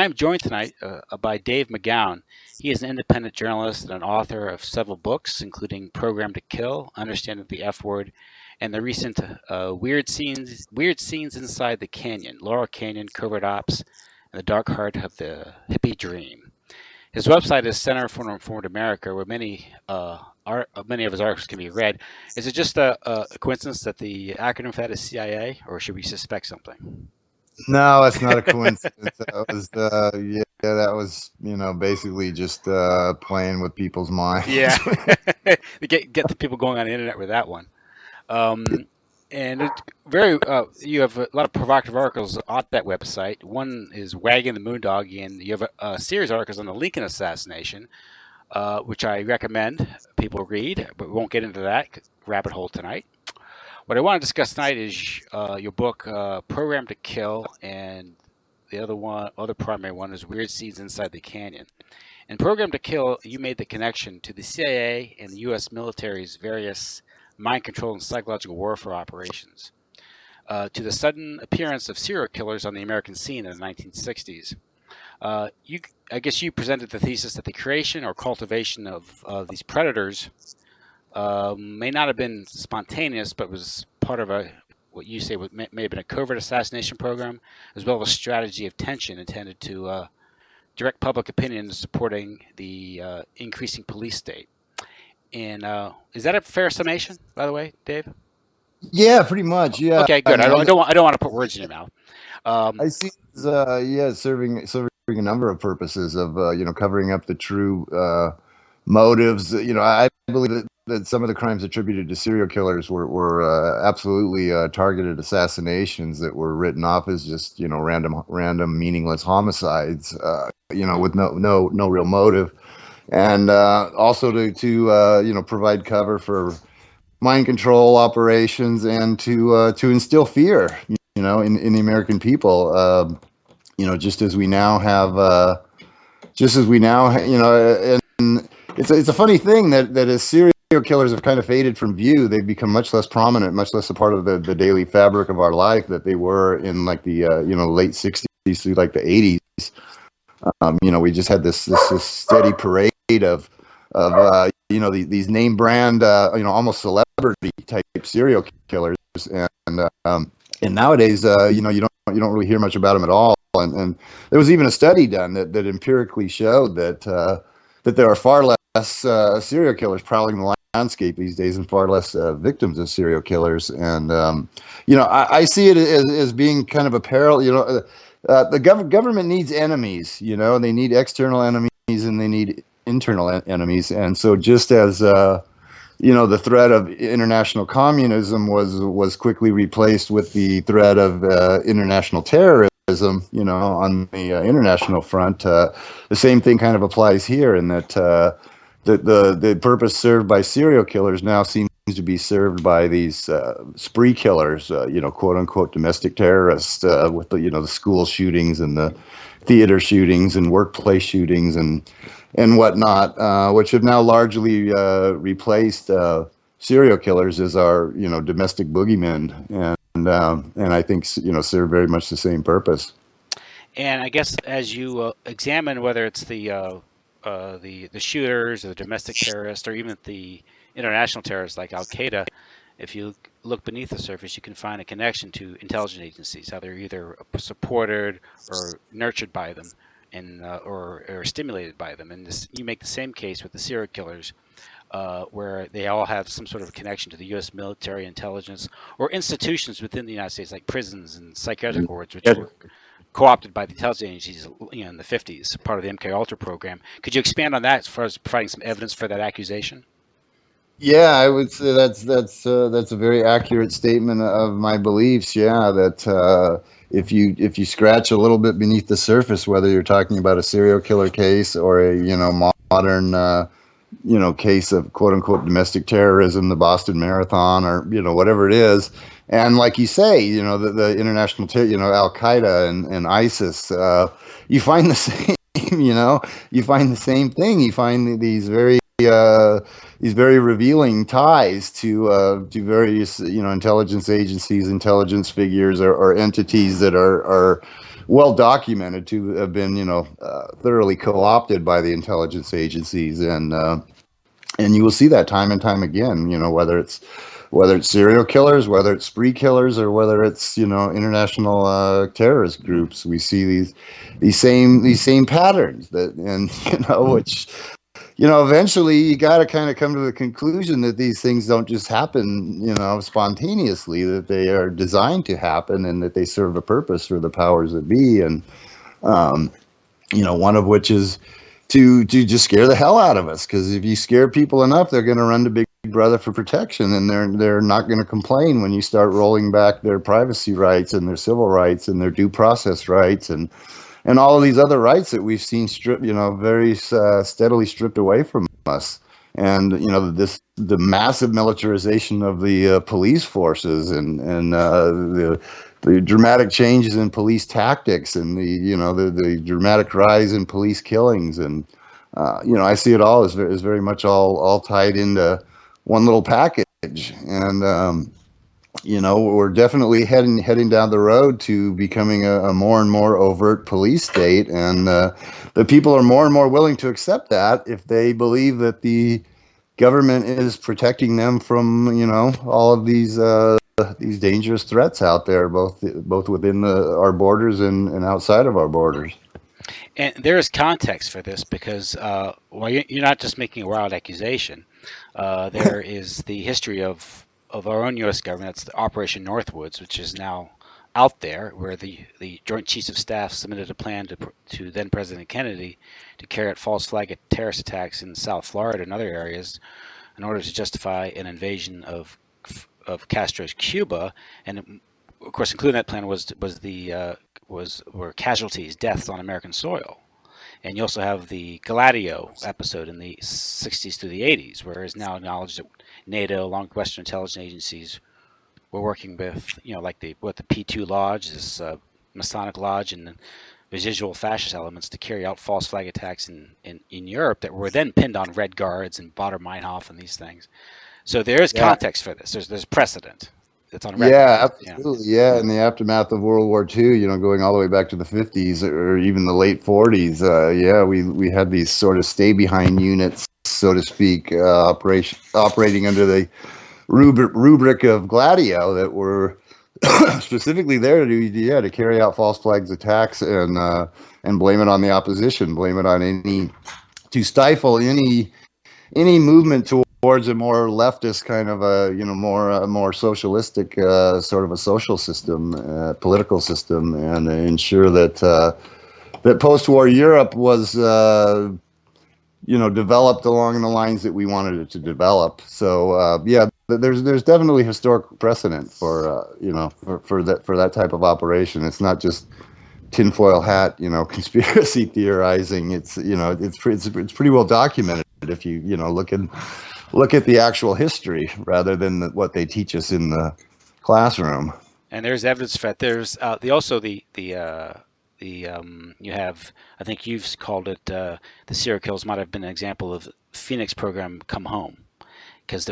I am joined tonight by Dave McGowan. He is an independent journalist and an author of several books, including Program to Kill, Understanding the F Word, and the recent Weird Scenes Inside the Canyon, Laurel Canyon, Covert Ops, and the Dark Heart of the Hippie Dream. His website is Center for Informed America, where many of his articles can be read. Is it just a coincidence that the acronym for that is CIA, or should we suspect something? No, it's not a coincidence. That was, that was, basically just playing with people's minds. Yeah, get the people going on the internet with that one. Um, and you have a lot of provocative articles on that website. One is Wagging the Moondog, and you have a series of articles on the Lincoln assassination, which I recommend people read, but we won't get into that rabbit hole tonight. What I want to discuss tonight is your book, Program to Kill, and the other primary one is Weird Scenes Inside the Canyon. In Program to Kill, you made the connection to the CIA and the U.S. military's various mind control and psychological warfare operations, to the sudden appearance of serial killers on the American scene in the 1960s. I guess you presented the thesis that the creation or cultivation of these predators may not have been spontaneous, but was part of what you say may have been a covert assassination program, as well as a strategy of tension intended to direct public opinion in supporting the increasing police state. And is that a fair summation, by the way, Dave? Yeah, pretty much. Yeah. Okay, good. I don't want to put words in your mouth. I see. Serving a number of purposes of covering up the true motives. I believe that some of the crimes attributed to serial killers were absolutely targeted assassinations that were written off as just random meaningless homicides. With no real motive, and also to provide cover for mind control operations and to instill fear, in the American people. Just as we now have, and it's a funny thing that as serial killers have kind of faded from view, they've become much less prominent, much less a part of the daily fabric of our life that they were in like the late 60s through like the 80s. We just had this steady parade of these name brand almost celebrity type serial killers, and nowadays you don't really hear much about them at all. And there was even a study done that empirically showed that there are far less serial killers prowling the landscape these days and far less victims of serial killers. And I see it as being kind of a peril. The government needs enemies. They need external enemies and they need internal enemies. And so just as the threat of international communism was quickly replaced with the threat of international terrorism, on the international front, the same thing kind of applies here, in that the purpose served by serial killers now seems to be served by these spree killers, quote unquote domestic terrorists, with the school shootings and the theater shootings and workplace shootings and whatnot, which have now largely replaced serial killers as our domestic boogeymen, and I think serve very much the same purpose. And I guess as you examine whether it's the shooters or the domestic terrorists or even the international terrorists like Al Qaeda, if you look beneath the surface, you can find a connection to intelligence agencies, how they're either supported or nurtured by them, and or stimulated by them. And you make the same case with the serial killers, where they all have some sort of connection to the U.S. military, intelligence, or institutions within the United States, like prisons and psychiatric wards, which were co-opted by the intelligence agencies, in the 50s, part of the MK Ultra program. Could you expand on that as far as providing some evidence for that accusation? Yeah, I would say that's a very accurate statement of my beliefs. Yeah, that if you scratch a little bit beneath the surface, whether you're talking about a serial killer case or a modern case of quote unquote domestic terrorism, the Boston Marathon, or whatever it is, and like you say, the international Al Qaeda and ISIS, you find the same. You find the same thing. You find these very revealing ties to various intelligence agencies, intelligence figures, or entities that are well documented to have been, thoroughly co-opted by the intelligence agencies, and you will see that time and time again. Whether it's serial killers, whether it's spree killers, or whether it's international terrorist groups, we see these same patterns and which eventually you got to kind of come to the conclusion that these things don't just happen, spontaneously, that they are designed to happen and that they serve a purpose for the powers that be. And, one of which is to just scare the hell out of us. Because if you scare people enough, they're going to run to Big Brother for protection, and they're not going to complain when you start rolling back their privacy rights and their civil rights and their due process rights and all of these other rights that we've seen stripped, very steadily stripped away from us. And the massive militarization of the police forces and the dramatic changes in police tactics and the dramatic rise in police killings, and I see it all as very much all tied into one little package. And we're definitely heading down the road to becoming a more and more overt police state, and the people are more and more willing to accept that if they believe that the government is protecting them from all of these dangerous threats out there, both within our borders and outside of our borders. And there is context for this because you're not just making a wild accusation. There is the history of our own U.S. government. That's the Operation Northwoods, which is now out there, where the Joint Chiefs of Staff submitted a plan to then President Kennedy to carry out false flag terrorist attacks in South Florida and other areas in order to justify an invasion of Castro's Cuba. And of course, including that plan were casualties, deaths on American soil. And you also have the Gladio episode in the 60s through the 80s, where it's now acknowledged that NATO, along with Western intelligence agencies, were working with, like the P2 Lodge, this Masonic Lodge, and the residual fascist elements to carry out false flag attacks in Europe that were then pinned on Red Guards and Baader-Meinhof and these things. So there is context for this. There's precedent. It's on record. Yeah, absolutely. Yeah, in the aftermath of World War II, going all the way back to the 50s or even the late 40s, we had these sort of stay-behind units, so to speak, operating under the rubric of Gladio that were specifically there to carry out false flags attacks and blame it on the opposition, blame it on to stifle any movement towards a more leftist kind of more socialistic sort of a social system, political system, and ensure that post-war Europe was developed along the lines that we wanted it to develop. So there's definitely historic precedent for that type of operation. It's not just tinfoil hat, conspiracy theorizing. It's pretty well documented if you look at the actual history rather than what they teach us in the classroom. And there's evidence for that. There's you have, I think you've called it, the serial killers might have been an example of Phoenix program come home. Because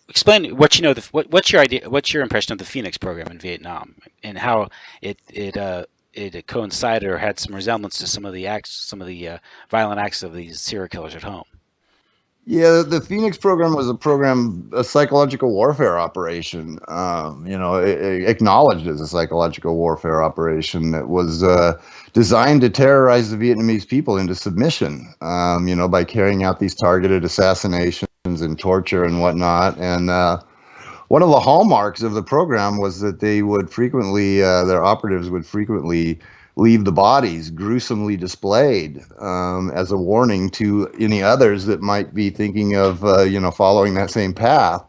explain what you know. What's your idea? What's your impression of the Phoenix program in Vietnam, and how it coincided or had some resemblance to some of the violent acts of these serial killers at home? Yeah, the Phoenix program was a psychological warfare operation, acknowledged as a psychological warfare operation that was designed to terrorize the Vietnamese people into submission, by carrying out these targeted assassinations and torture and whatnot. And one of the hallmarks of the program was that they would frequently, their operatives would frequently leave the bodies gruesomely displayed as a warning to any others that might be thinking of following that same path.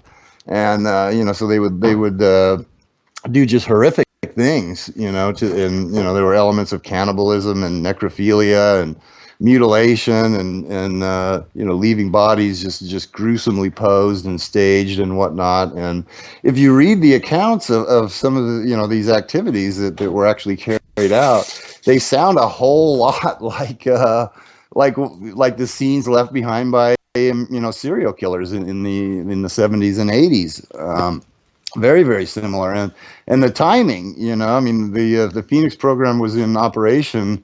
And so they would do just horrific things, there were elements of cannibalism and necrophilia and mutilation and leaving bodies just gruesomely posed and staged and whatnot. And if you read the accounts of some of the these activities that were actually carried out, they sound a whole lot like the scenes left behind by serial killers in the 70s and 80s. Very, very similar, and the timing, I mean, the Phoenix program was in operation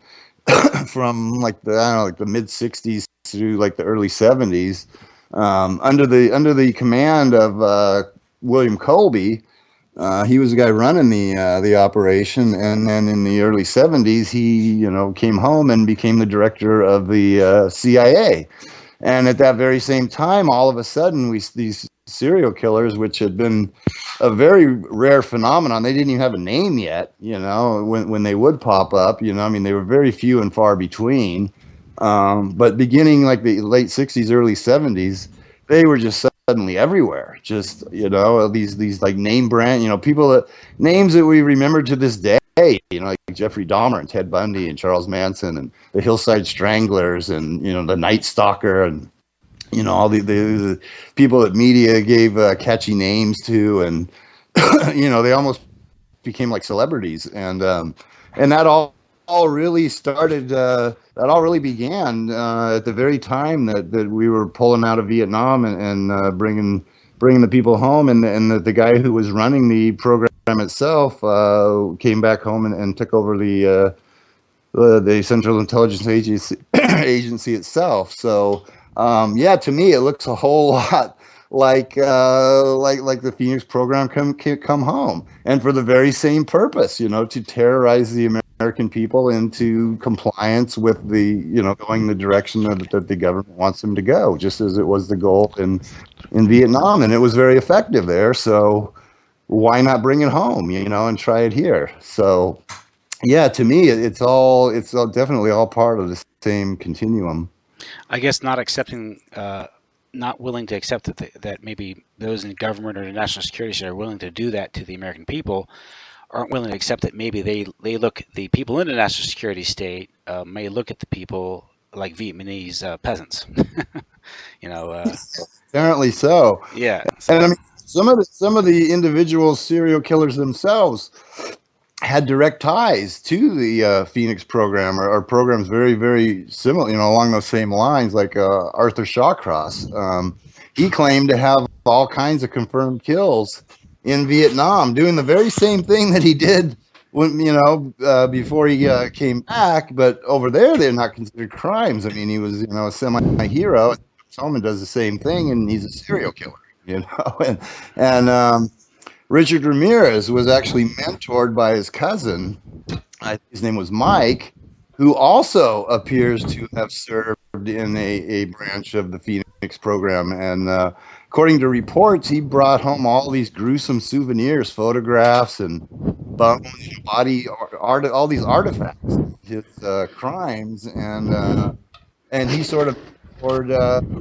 from like the I don't know, like the mid '60s through like the early '70s, under the command of William Colby. He was the guy running the operation, and then in the early '70s, he came home and became the director of the CIA. And at that very same time, all of a sudden, these serial killers, which had been a very rare phenomenon, they didn't even have a name yet. When they would pop up, I mean, they were very few and far between. But beginning like the late '60s, early '70s, they were just suddenly everywhere. Just these like name brand, people that names that we remember to this day. Like Jeffrey Dahmer and Ted Bundy and Charles Manson and the Hillside Stranglers and the Night Stalker and all the people that media gave catchy names to, and they almost became like celebrities, and that all really started. That all really began at the very time that we were pulling out of Vietnam and bringing the people home, and the guy who was running the program itself came back home and took over the Central Intelligence Agency itself. So yeah, to me, it looks a whole lot like the Phoenix program come home, and for the very same purpose, to terrorize the American people into compliance with going the direction that the government wants them to go, just as it was the goal in Vietnam, and it was very effective there. So why not bring it home, and try it here? So yeah, to me, it's all definitely all part of the same continuum. I guess not accepting, not willing to accept that maybe those in government or the national security state are willing to do that to the American people aren't willing to accept that maybe they look the people in the national security state may look at the people like Vietnamese peasants. you know, uh, Apparently so. yeah. And I So mean, some of the individual serial killers themselves had direct ties to the Phoenix program, or programs very, very similar, along those same lines, like Arthur Shawcross. He claimed to have all kinds of confirmed kills in Vietnam, doing the very same thing that he did when, before he came back. But over there, they're not considered crimes. I mean, he was, a semi-hero. Comes does the same thing, and he's a serial killer, and Richard Ramirez was actually mentored by his cousin. His name was Mike, who also appears to have served in a branch of the Phoenix program. And according to reports, he brought home all these gruesome souvenirs, photographs, and bones, body art, all these artifacts, his crimes, and he sort of mentored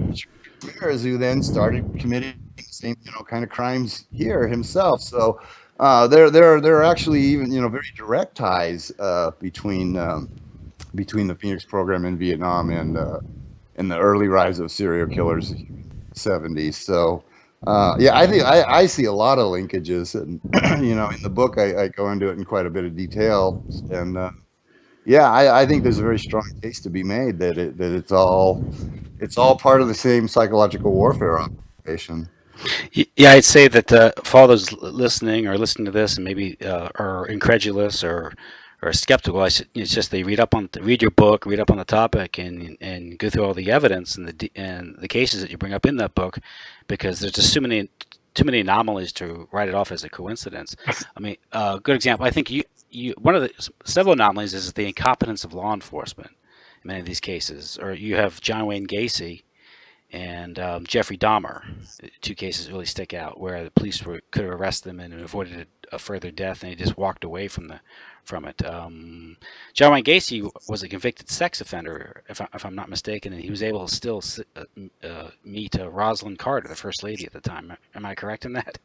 Richard Ramirez, who then started committing the same kind of crimes here himself. So there are actually even very direct ties between the Phoenix program in Vietnam and the early rise of serial killers in the '70s. So yeah, I think I see a lot of linkages, and in the book I go into it in quite a bit of detail, and yeah, I think there's a very strong case to be made that it's all part of the same psychological warfare operation. yeah, I'd say that for all those listening or listening to this and maybe are incredulous or skeptical, it's just they read your book, read up on the topic, and go through all the evidence and the cases that you bring up in that book, because there's just too many anomalies to write it off as a coincidence. I mean, a good example, I think you one of the several anomalies is the incompetence of law enforcement in many of these cases. Or you have John Wayne Gacy and Jeffrey Dahmer. Two cases really stick out where the police could have arrested them and avoided a further death, and he just walked away from it. John Wayne Gacy was a convicted sex offender, if I'm not mistaken, and he was able to still meet Rosalind Carter, the first lady at the time. Am I correct in that?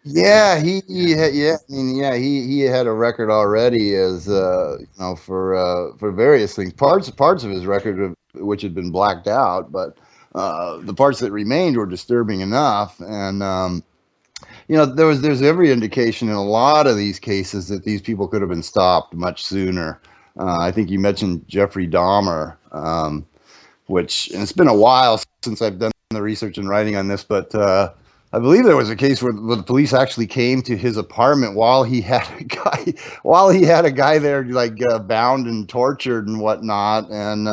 Yeah, yeah. I mean, yeah, he had a record already as for various things. Parts of his record which had been blacked out, but the parts that remained were disturbing enough. And there's every indication in a lot of these cases that these people could have been stopped much sooner. I think you mentioned Jeffrey Dahmer, and it's been a while since I've done the research and writing on this, but I believe there was a case where the police actually came to his apartment while he had a guy there, like bound and tortured and whatnot. And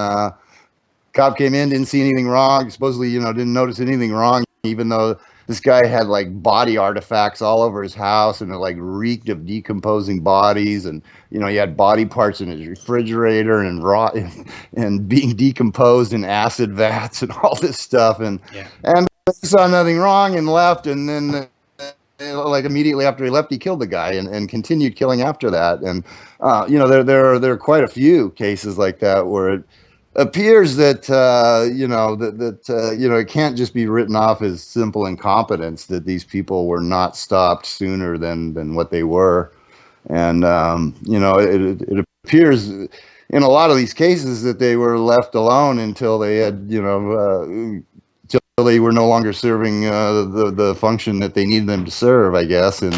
cop came in, didn't see anything wrong. Supposedly, didn't notice anything wrong, even though this guy had like body artifacts all over his house, and it like reeked of decomposing bodies. And he had body parts in his refrigerator and raw and being decomposed in acid vats and all this stuff. And Yeah. and he saw nothing wrong and left. And then like immediately after he left, he killed the guy and continued killing after that. And there are quite a few cases like that where it appears that it can't just be written off as simple incompetence, that these people were not stopped sooner than what they were. And it appears in a lot of these cases that they were left alone until they had till they were no longer serving the function that they needed them to serve, I guess. And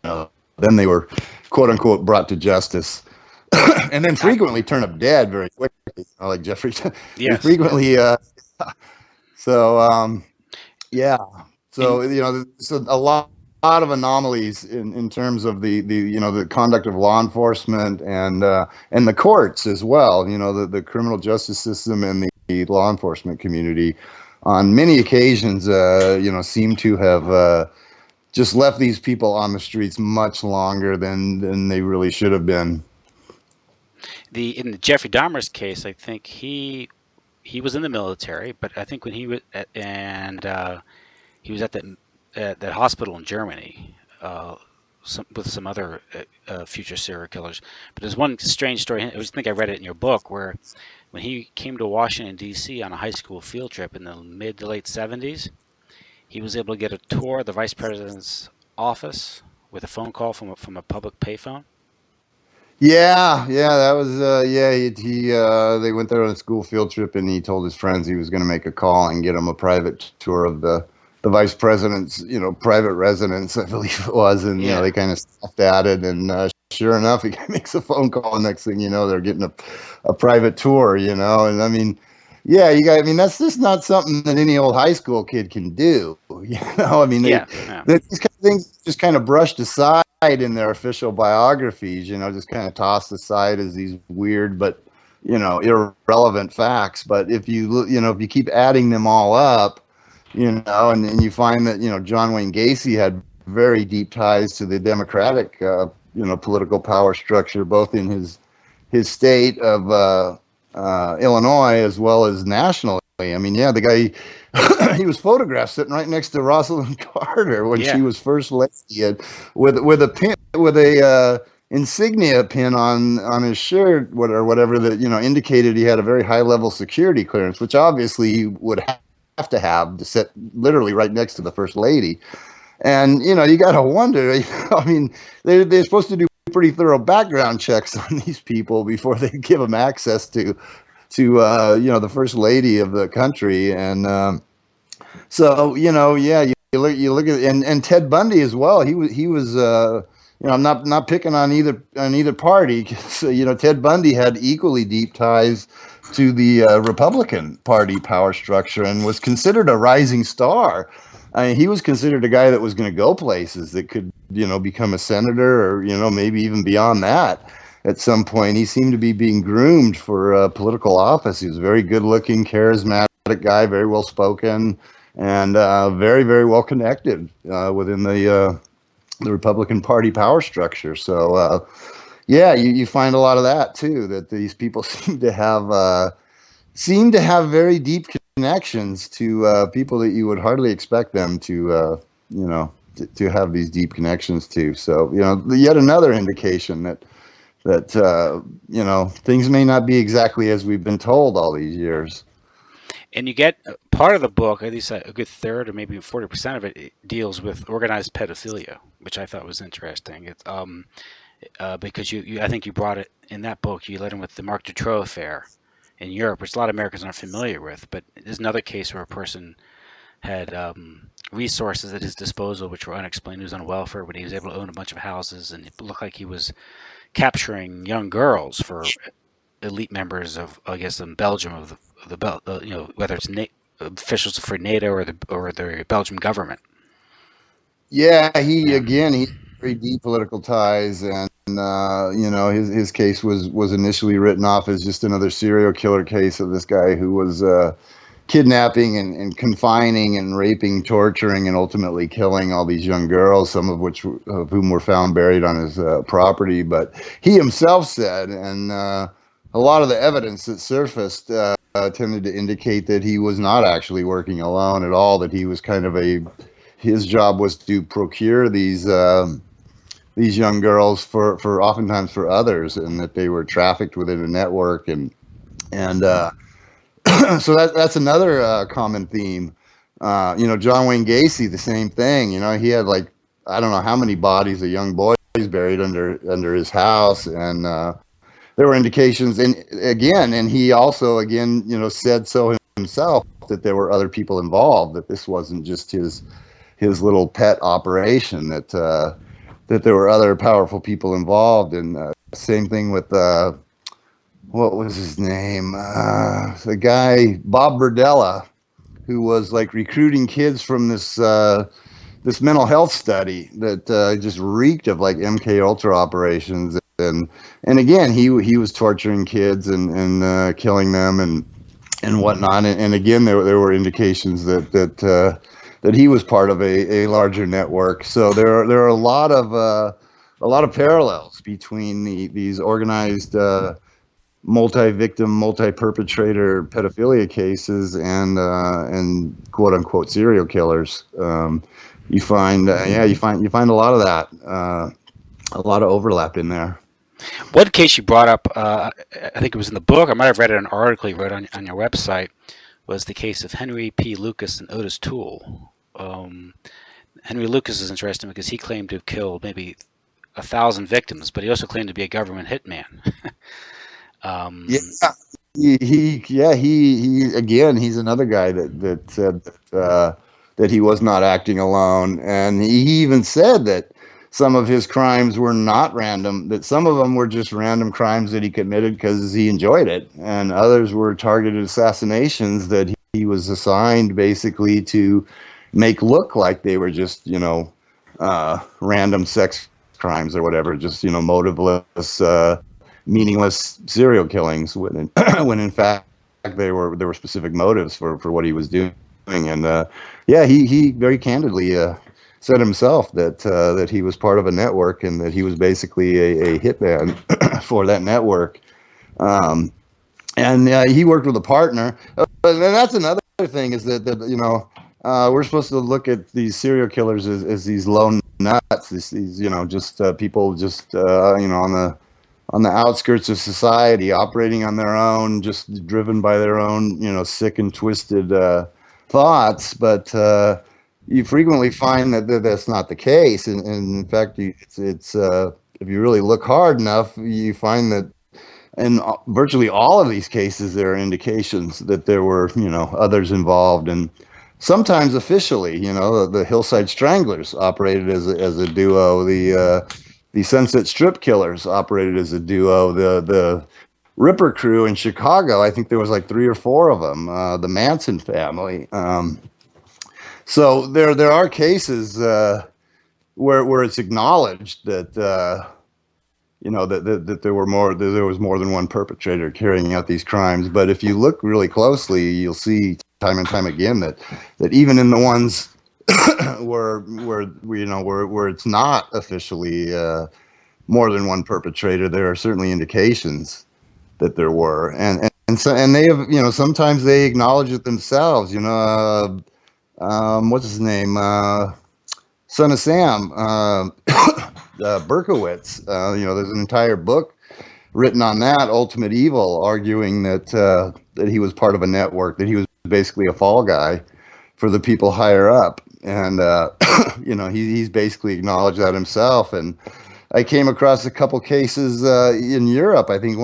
then they were quote unquote brought to justice. And then frequently turn up dead very quickly, like Jeffrey. Yes. Frequently. So so a lot of anomalies in terms of the conduct of law enforcement and the courts as well. The criminal justice system and the law enforcement community on many occasions, seem to have just left these people on the streets much longer than they really should have been. In the Jeffrey Dahmer's case, I think he was in the military, but I think when he was he was at that hospital in Germany with some other future serial killers. But there's one strange story. I think I read it in your book, where when he came to Washington D.C. on a high school field trip in the mid to late 70s, he was able to get a tour of the vice president's office with a phone call from a public payphone. Yeah, that was they went there on a school field trip, and he told his friends he was going to make a call and get them a private tour of the vice president's private residence, I believe it was. And they kind of scoffed at it, and sure enough, he makes a phone call, and next thing you know, they're getting a private tour. And I mean, that's just not something that any old high school kid can do. I mean, these kind of things just kind of brushed aside in their official biographies, just kind of tossed aside as these weird but irrelevant facts. But if you keep adding them all up, and you find that John Wayne Gacy had very deep ties to the Democratic political power structure, both in his state of Illinois as well as nationally. I mean, the guy, he was photographed sitting right next to Rosalind Carter when she was first lady, with a pin, with a insignia pin on his shirt, or whatever, that indicated he had a very high level security clearance, which obviously he would have to sit literally right next to the first lady. And you got to wonder. I mean, they're supposed to do pretty thorough background checks on these people before they give them access to the first lady of the country. And so you look at, and Ted Bundy as well. He was I'm not picking on either party. So, Ted Bundy had equally deep ties to the Republican Party power structure and was considered a rising star. I mean, he was considered a guy that was going to go places, that could, become a senator, or, maybe even beyond that at some point. He seemed to be being groomed for political office. He was a very good looking, charismatic guy, very well spoken, and very, very well connected within the Republican Party power structure. So, you find a lot of that too, that these people seem to have very deep connections to people that you would hardly expect them to have these deep connections to. So, yet another indication that things may not be exactly as we've been told all these years. And you get part of the book, at least a good third or maybe 40% of it deals with organized pedophilia, which I thought was interesting. It's because I think you brought it in that book. You led in with the Marc Dutroux affair in Europe, which a lot of Americans aren't familiar with. But there's another case where a person had resources at his disposal which were unexplained. He was on welfare, but he was able to own a bunch of houses, and it looked like he was capturing young girls for elite members of, I guess, in Belgium of the whether it's officials for NATO or the Belgian government. Yeah, he very deep political ties, and his case was initially written off as just another serial killer case of this guy who was kidnapping and confining and raping, torturing, and ultimately killing all these young girls, some of whom were found buried on his property. But he himself said, and a lot of the evidence that surfaced tended to indicate that he was not actually working alone at all, that he was kind of his job was to procure these young girls for oftentimes for others, and that they were trafficked within a network, and so that's another common theme. John Wayne Gacy, the same thing. He had like, I don't know how many bodies of young boys buried under his house, and there were indications, and he also said so himself, that there were other people involved, that this wasn't just his little pet operation, that there were other powerful people involved. And same thing with what was his name? The guy Bob Berdella, who was like recruiting kids from this mental health study that just reeked of like MK Ultra operations, and again he was torturing kids and killing them and whatnot, and again there were indications that he was part of a larger network. So there are a lot of parallels between these organized multi-victim, multi-perpetrator pedophilia cases and quote unquote serial killers. You find a lot of that, a lot of overlap in there. One case you brought up, I think it was in the book, I might have read it in an article you wrote on your website, was the case of Henry P. Lucas and Otis Toole. Henry Lucas is interesting because he claimed to have killed maybe 1,000 victims, but he also claimed to be a government hitman. He's another guy that said that he was not acting alone, and he even said that some of his crimes were not random, that some of them were just random crimes that he committed because he enjoyed it, and others were targeted assassinations that he was assigned basically to make look like they were just random sex crimes or whatever, just motiveless, meaningless serial killings, when in fact there were specific motives for what he was doing. And he very candidly said himself that he was part of a network, and that he was basically a hitman for that network. And he worked with a partner. And that's another thing, is that we're supposed to look at these serial killers as these lone nuts, these just people just on the outskirts of society, operating on their own, just driven by their own sick and twisted thoughts. But you frequently find that that's not the case, and in fact, it's if you really look hard enough, you find that in virtually all of these cases, there are indications that there were others involved, and sometimes officially, the Hillside Stranglers operated as a duo, the Sunset Strip Killers operated as a duo, the Ripper Crew in Chicago, I think there was like 3 or 4 of them, the Manson family. So there are cases where it's acknowledged that that there was more than one perpetrator carrying out these crimes. But if you look really closely, you'll see time and time again that even in the ones where it's not officially more than one perpetrator, there are certainly indications that there were, and they have sometimes they acknowledge it themselves. What's his name? Son of Sam, Berkowitz. There's an entire book written on that, Ultimate Evil, arguing that he was part of a network, that he was basically a fall guy for the people higher up, and he's basically acknowledged that himself. And I came across a couple cases in Europe, I think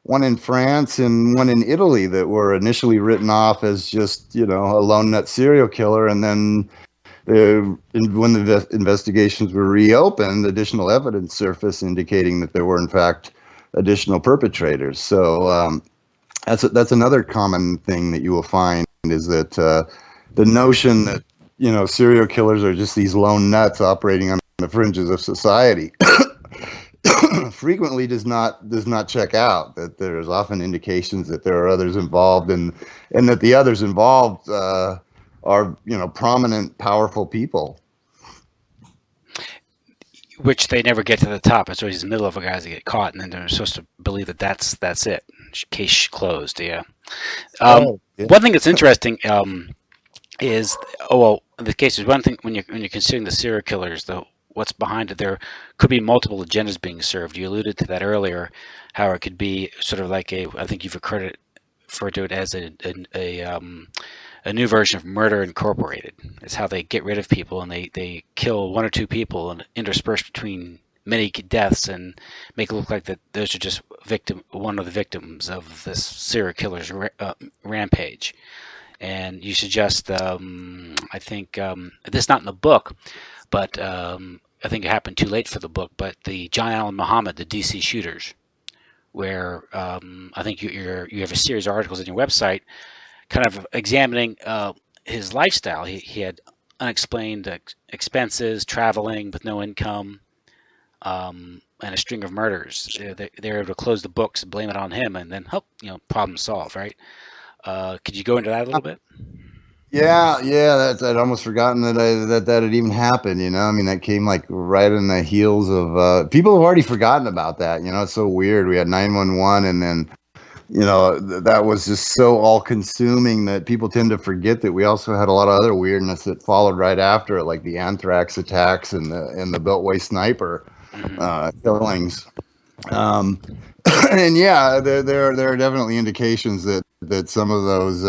one in France and one in Italy, that were initially written off as just a lone nut serial killer, and then when the investigations were reopened, additional evidence surfaced indicating that there were in fact additional perpetrators. So that's another common thing that you will find is that the notion that serial killers are just these lone nuts operating on the fringes of society frequently does not check out. That there's often indications that there are others involved, and that the others involved are prominent, powerful people. Which they never get to the top. It's always the middle of a guys that get caught, and then they're supposed to believe that that's it. Case closed. Yeah. Yeah. One thing that's interesting is the case is one thing when you're considering the serial killers, what's behind it. There could be multiple agendas being served. You alluded to that earlier, how it could be sort of like I think you've referred to it as a new version of Murder Incorporated. It's how they get rid of people and they kill one or two people and intersperse between many deaths and make it look like that those are just one of the victims of this serial killer's rampage. And you suggest, I think, this is not in the book, but I think it happened too late for the book, but the John Allen Muhammad, the DC shooters, where I think you have a series of articles on your website kind of examining his lifestyle. He had unexplained expenses, traveling with no income, and a string of murders. They're able to close the books and blame it on him, and then problem solved, right? Could you go into that a little bit? Yeah, I'd almost forgotten that had even happened. I mean, that came like right in the heels of people have already forgotten about that. It's so weird. We had 911, and then that was just so all-consuming that people tend to forget that we also had a lot of other weirdness that followed right after it, like the anthrax attacks and the Beltway sniper killings. And yeah, there are definitely indications that some of those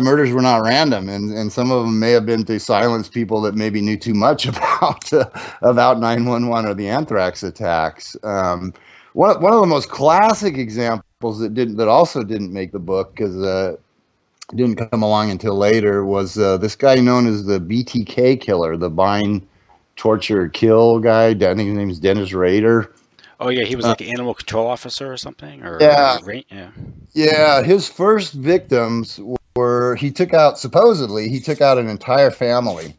murders were not random, and some of them may have been to silence people that maybe knew too much about 911 or the anthrax attacks. One of the most classic examples that also didn't make the book because didn't come along until later was this guy known as the BTK killer, the bind, torture, kill guy. I think his name is Dennis Rader. Oh yeah, he was like an animal control officer or something. Yeah. His first victims were supposedly he took out an entire family.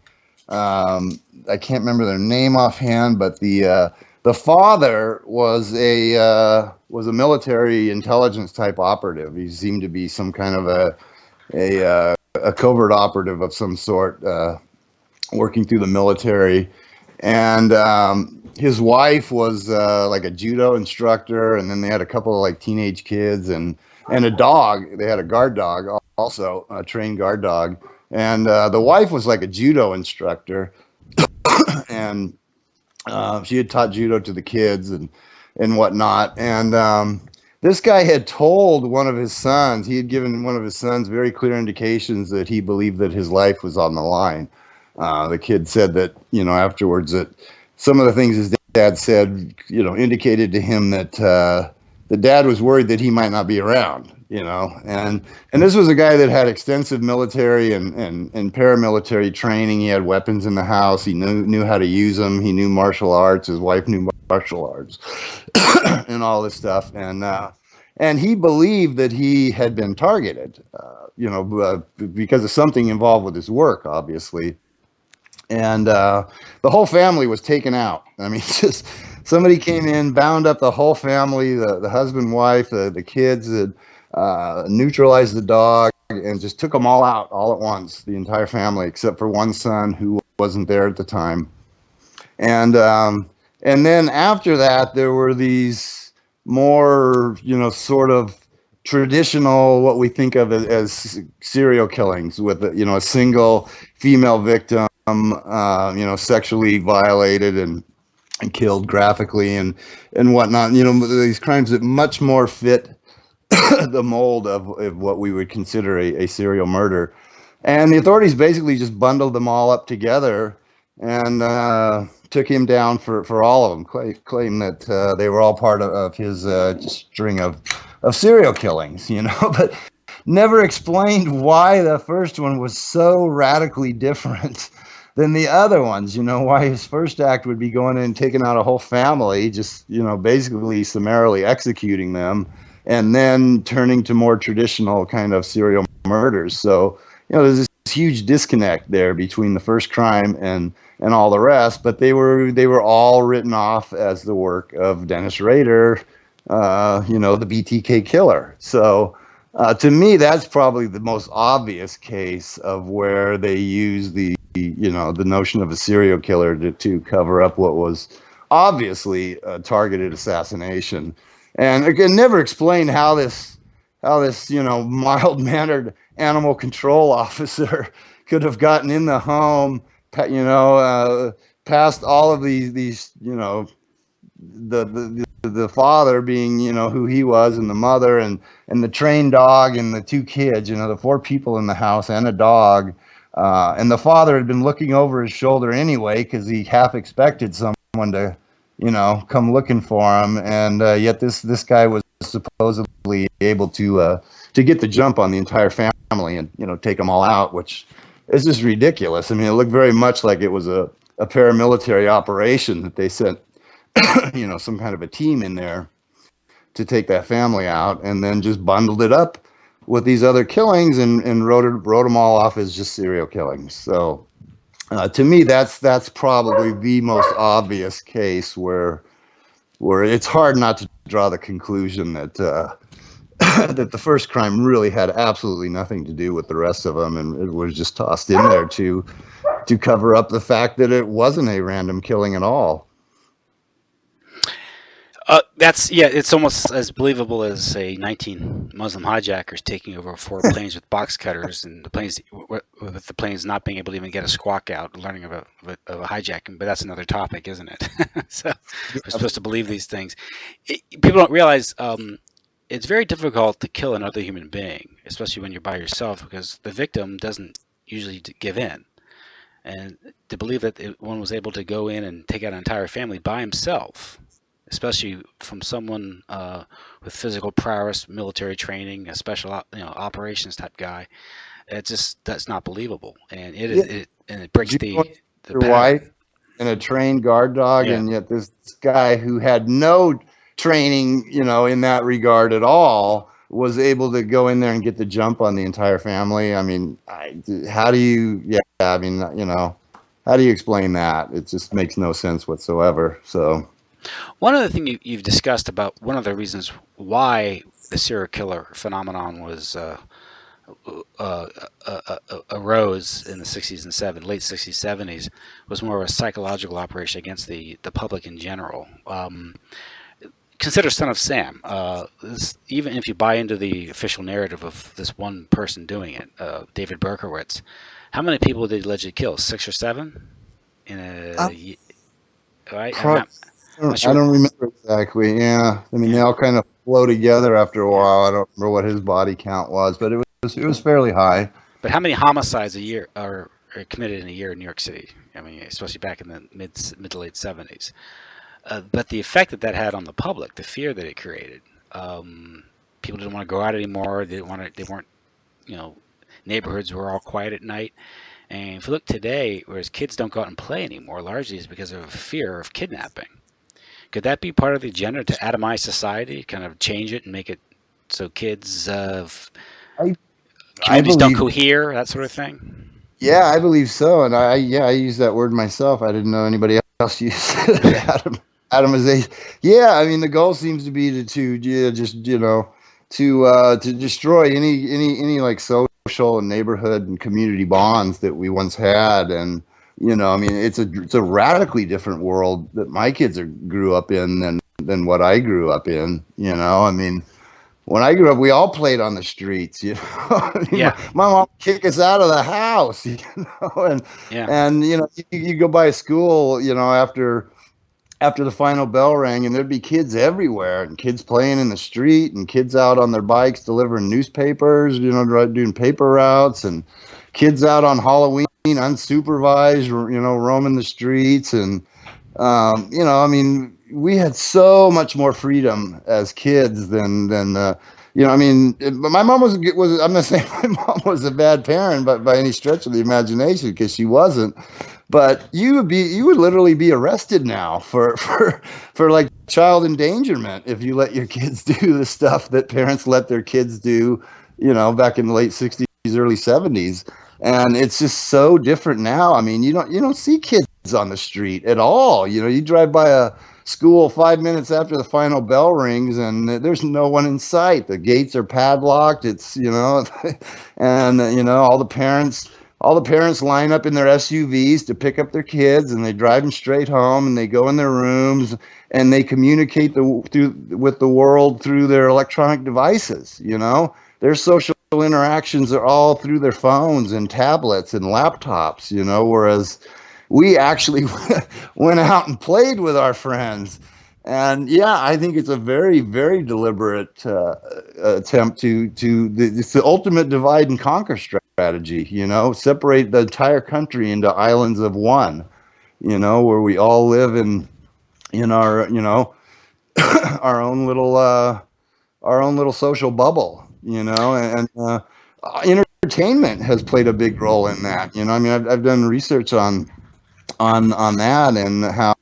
I can't remember their name offhand, but the father was a military intelligence type operative. He seemed to be some kind of a covert operative of some sort, working through the military, and his wife was like a judo instructor, and then they had a couple of like teenage kids and a dog. They had a guard dog, also a trained guard dog, and the wife was like a judo instructor, and she had taught judo to the kids and whatnot. And this guy had told one of his sons, he had given one of his sons very clear indications that he believed that his life was on the line. The kid said that, afterwards that some of the things his dad said, indicated to him that the dad was worried that he might not be around, and this was a guy that had extensive military and paramilitary training. He had weapons in the house. He knew how to use them. He knew martial arts. His wife knew martial arts and all this stuff. And he believed that he had been targeted, because of something involved with his work, obviously. And the whole family was taken out. I mean, just somebody came in, bound up the whole family, the husband, wife, the kids, neutralized the dog, and just took them all out all at once, the entire family, except for one son who wasn't there at the time. And then after that, there were these more, sort of traditional, what we think of as serial killings with, a single female victim, sexually violated and killed graphically and whatnot. These crimes that much more fit the mold of what we would consider a serial murder. And the authorities basically just bundled them all up together and took him down for all of them, claim that they were all part of his string of serial killings, but never explained why the first one was so radically different than the other ones. Why his first act would be going in and taking out a whole family, just, basically summarily executing them, and then turning to more traditional kind of serial murders. So, there's this huge disconnect there between the first crime and all the rest, but they were all written off as the work of Dennis Rader, the BTK killer. So, to me, that's probably the most obvious case of where they use the notion of a serial killer to cover up what was obviously a targeted assassination. And again, never explained how this mild-mannered animal control officer could have gotten in the home, past all of these the father being, who he was, and the mother, and the trained dog, and the two kids, the four people in the house and a dog. And the father had been looking over his shoulder anyway, because he half expected someone to, come looking for him. And yet this guy was supposedly able to get the jump on the entire family and, take them all out, which is just ridiculous. I mean, it looked very much like it was a paramilitary operation that they sent, some kind of a team in there to take that family out, and then just bundled it up with these other killings and wrote them all off as just serial killings. So to me, that's probably the most obvious case where it's hard not to draw the conclusion that that the first crime really had absolutely nothing to do with the rest of them, and it was just tossed in there to cover up the fact that it wasn't a random killing at all. It's almost as believable as, say, 19 Muslim hijackers taking over 4 planes with box cutters, and with the planes not being able to even get a squawk out, learning of a hijacking. But that's another topic, isn't it? So we're supposed to believe these things. People don't realize it's very difficult to kill another human being, especially when you're by yourself, because the victim doesn't usually give in. And to believe that one was able to go in and take out an entire family by himself, especially from someone with physical prowess, military training, a special operations type guy, that's not believable, and it breaks the wife and a trained guard dog, and yet this guy who had no training, in that regard at all, was able to go in there and get the jump on the entire family. I mean, how do you? Yeah, I mean, how do you explain that? It just makes no sense whatsoever. So. One other thing you've discussed about one of the reasons why the serial killer phenomenon was arose in the 60s and late 60s, 70s, was more of a psychological operation against the public in general. Consider Son of Sam. Even if you buy into the official narrative of this one person doing it, David Berkowitz, how many people did he allegedly kill? 6 or 7? Right? I don't remember exactly. Yeah, I mean, they all kind of flow together after a while. I don't remember what his body count was, but it was fairly high. But how many homicides a year are committed in a year in New York City? I mean, especially back in the mid to late 70s. But the effect that had on the public, the fear that it created, people didn't want to go out anymore. They weren't, neighborhoods were all quiet at night. And if you look today, whereas kids don't go out and play anymore, largely is because of fear of kidnapping. Could that be part of the agenda to atomize society, kind of change it and make it so kids, communities don't cohere, that sort of thing? Yeah, I believe so. And I use that word myself. I didn't know anybody else used atomization. Yeah, I mean, the goal seems to be to destroy any like social and neighborhood and community bonds that we once had. And I mean, it's a radically different world that my kids grew up in than what I grew up in. I mean, when I grew up, we all played on the streets. My mom would kick us out of the house. And you go by a school, after the final bell rang, and there'd be kids everywhere, and kids playing in the street, and kids out on their bikes delivering newspapers, doing paper routes, and kids out on Halloween unsupervised, roaming the streets. And, I mean, we had so much more freedom as kids than I mean, but my mom was, I'm not saying my mom was a bad parent, but by any stretch of the imagination, because she wasn't. But you would literally be arrested now for like child endangerment if you let your kids do the stuff that parents let their kids do, back in the late 60s early 70s, and it's just so different now. I mean, you don't see kids on the street at all. You drive by a school 5 minutes after the final bell rings, and there's no one in sight. The gates are padlocked. It's and all the parents line up in their SUVs to pick up their kids, and they drive them straight home, and they go in their rooms, and they communicate with the world through their electronic devices. Their social interactions are all through their phones and tablets and laptops. Whereas we actually went out and played with our friends. And yeah, I think it's a very, very deliberate attempt it's the ultimate divide and conquer strategy, separate the entire country into islands of one, where we all live in our, our own little social bubble, and entertainment has played a big role in that. I mean, I've done research on that, and how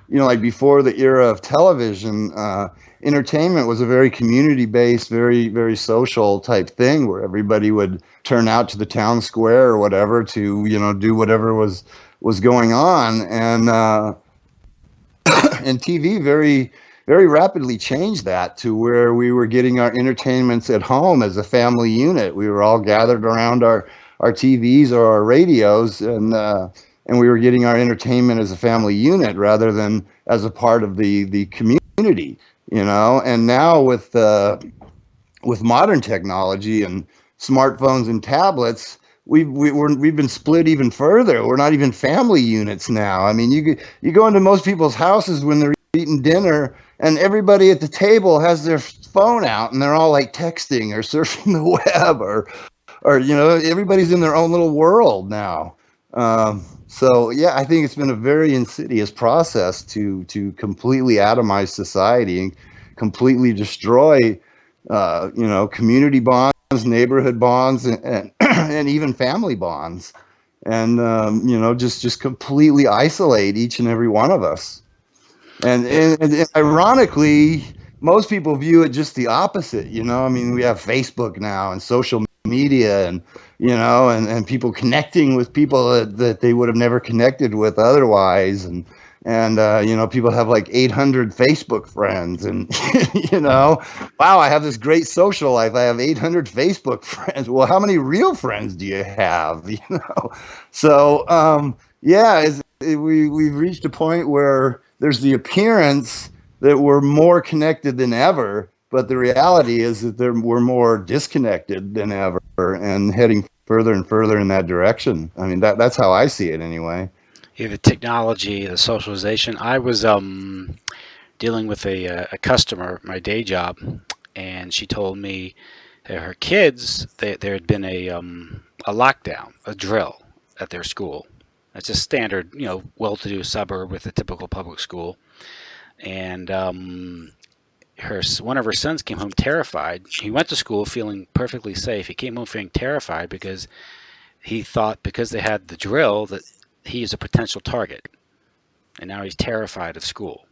like before the era of television, entertainment was a very community-based, very, very social type thing, where everybody would turn out to the town square or whatever to do whatever was going on. And TV very, very rapidly changed that to where we were getting our entertainments at home as a family unit. We were all gathered around our TVs or our radios, and we were getting our entertainment as a family unit rather than as a part of the community. And now with modern technology and smartphones and tablets, we've been split even further. We're not even family units now. I mean, you go into most people's houses when they're eating dinner, and everybody at the table has their phone out, and they're all like texting or surfing the web, or everybody's in their own little world now. So yeah, I think it's been a very insidious process to completely atomize society and completely destroy community bonds, neighborhood bonds, and even family bonds, and just completely isolate each and every one of us. And ironically, most people view it just the opposite. I mean, we have Facebook now and social media, and and people connecting with people that they would have never connected with otherwise, and people have like 800 Facebook friends, and wow, I have this great social life. I have 800 Facebook friends. Well, how many real friends do you have? So we've reached a point where there's the appearance that we're more connected than ever, but the reality is that we're more disconnected than ever, and heading further and further in that direction. I mean, that's how I see it anyway. Yeah, the technology, the socialization. I was dealing with a customer, my day job, and she told me that her kids, there had been a lockdown, a drill at their school. It's a standard, well-to-do suburb with a typical public school, and one of her sons came home terrified. He went to school feeling perfectly safe. He came home feeling terrified because he thought, because they had the drill, that he is a potential target, and now he's terrified of school.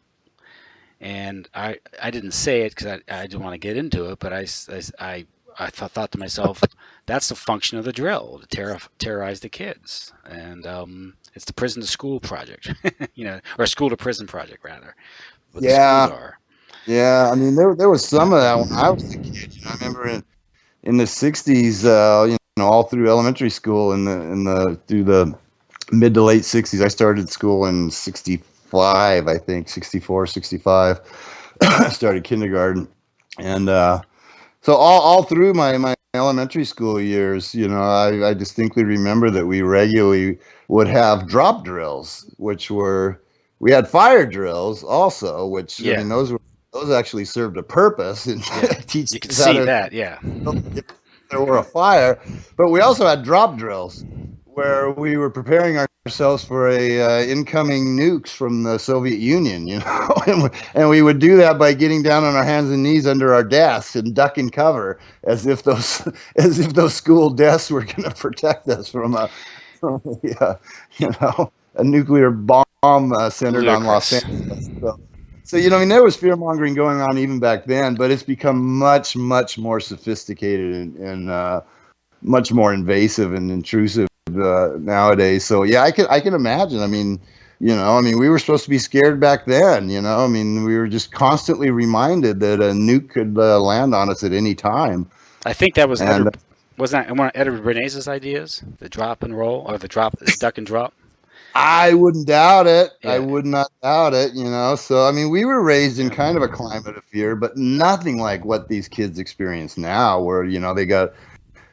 And I didn't say it because I didn't want to get into it, but I thought to myself, that's the function of the drill, to terrorize the kids. And it's the prison to school project, or school to prison project rather. What the schools are. Yeah, I mean, there was some of that when I was a kid. I remember in the 60s, all through elementary school, through the mid to late 60s. I started school in 65, I think, 64, 65. I started kindergarten. And so all through my elementary school years, I distinctly remember that we regularly would have drop drills, we had fire drills also, which I mean, those actually served a purpose in teaching. You can see that, if there were a fire. But we also had drop drills where we were preparing ourselves for incoming nukes from the Soviet Union, and we would do that by getting down on our hands and knees under our desks and duck and cover, as if those school desks were going to protect us from a nuclear bomb centered on Los Angeles. So I mean, there was fear mongering going on even back then, but it's become much, much more sophisticated and much more invasive and intrusive nowadays. So yeah, I can imagine. I mean, we were supposed to be scared back then. I mean, we were just constantly reminded that a nuke could land on us at any time. I think that was And wasn't that one of Edward Bernays' ideas, the drop and roll, or the duck and drop? I wouldn't doubt it. Yeah. I would not doubt it. So I mean, we were raised in kind of a climate of fear, but nothing like what these kids experience now, where they got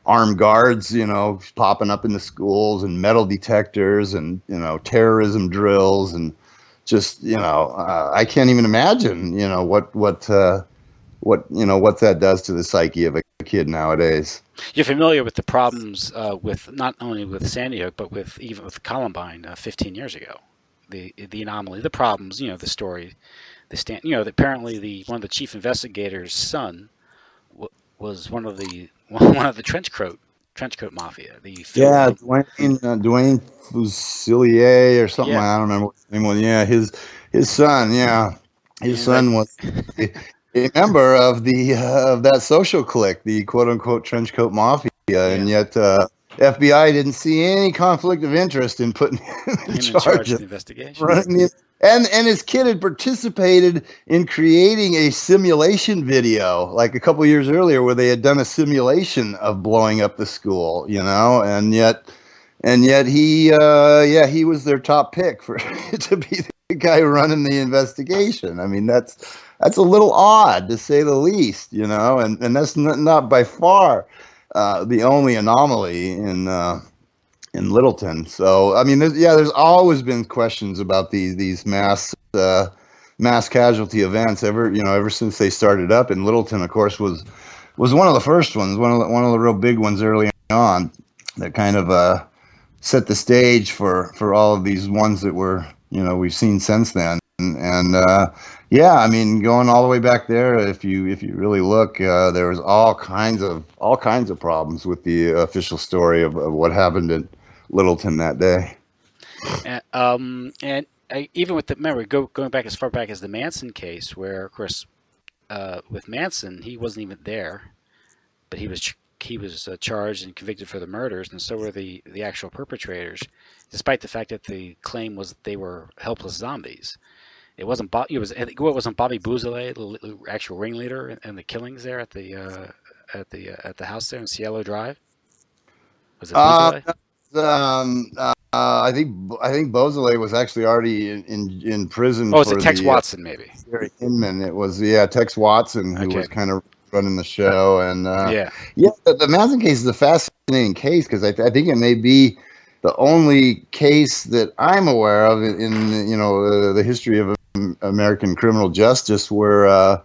armed guards, popping up in the schools, and metal detectors, and terrorism drills, and just I can't even imagine what that does to the psyche of a kid nowadays. You're familiar with the problems with not only with Sandy Hook, but even with Columbine 15 years ago. The anomaly, the problems, the story, that apparently one of the chief investigators' son was one of the trench coat mafia. Dwayne Fusilier or something. Yeah. I don't remember what his name was. Yeah, his son. Yeah, his son was a member of that social clique, the quote unquote trench coat mafia, and yet FBI didn't see any conflict of interest in putting him in charge of the investigation. And his kid had participated in creating a simulation video like a couple years earlier, where they had done a simulation of blowing up the school, and yet he was their top pick to be the guy running the investigation. I mean, that's a little odd, to say the least, and that's not by far the only anomaly in Littleton. So I mean, there's always been questions about these mass casualty events ever since they started up. And Littleton, of course, was one of the first ones, one of the real big ones early on, that kind of set the stage for all of these ones that we've seen since then. And I mean, going all the way back there, if you really look, there was all kinds of problems with the official story of what happened at Littleton that day. And even with going back as far back as the Manson case, where of course with Manson he wasn't even there, but he was charged and convicted for the murders, and so were the actual perpetrators, despite the fact that the claim was that they were helpless zombies. It wasn't Bobby Bouzoulet, the actual ringleader in the killings there at the house there in Cielo Drive. Was it Bouzoulet? I think Bouzoulet was actually already in prison. Oh, was it Tex Watson maybe? Inman. It was Tex Watson who was kind of running the show, and the Manson case is a fascinating case because I think it may be the only case that I'm aware of in the history of American criminal justice where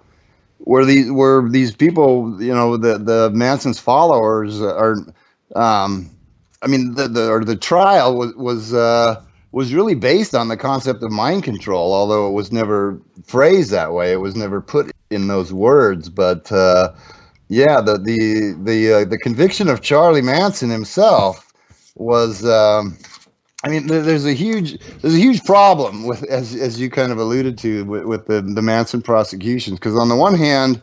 these people, the Manson's followers are. I mean, the trial was really based on the concept of mind control, although it was never phrased that way. It was never put in those words. But the conviction of Charlie Manson himself was. I mean, there's a huge problem with, as you kind of alluded to, with the Manson prosecutions, because on the one hand,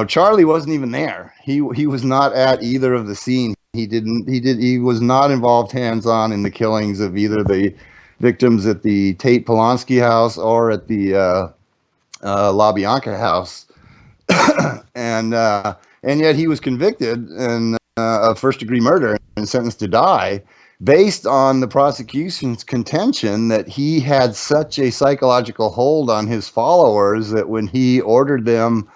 Charlie wasn't even there. He was not at either of the scenes. He was not involved hands-on in the killings of either the victims at the Tate Polonsky house or at the La Bianca house, and yet he was convicted of first-degree murder and sentenced to die, based on the prosecution's contention that he had such a psychological hold on his followers that when he ordered them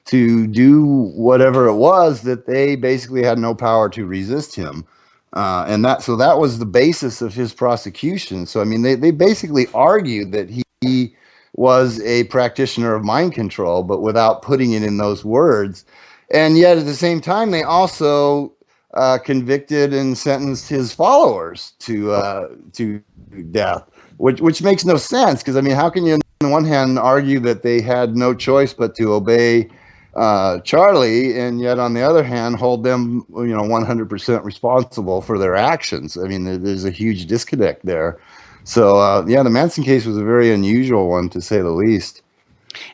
to do whatever it was, that they basically had no power to resist him. And that was the basis of his prosecution. So, I mean, they basically argued that he was a practitioner of mind control, but without putting it in those words. And yet at the same time, they also convicted and sentenced his followers to death, which makes no sense. Because, I mean, how can you on the one hand argue that they had no choice but to obey Charlie, and yet on the other hand hold them 100% responsible for their actions? I mean, there's a huge disconnect there. So the Manson case was a very unusual one, to say the least.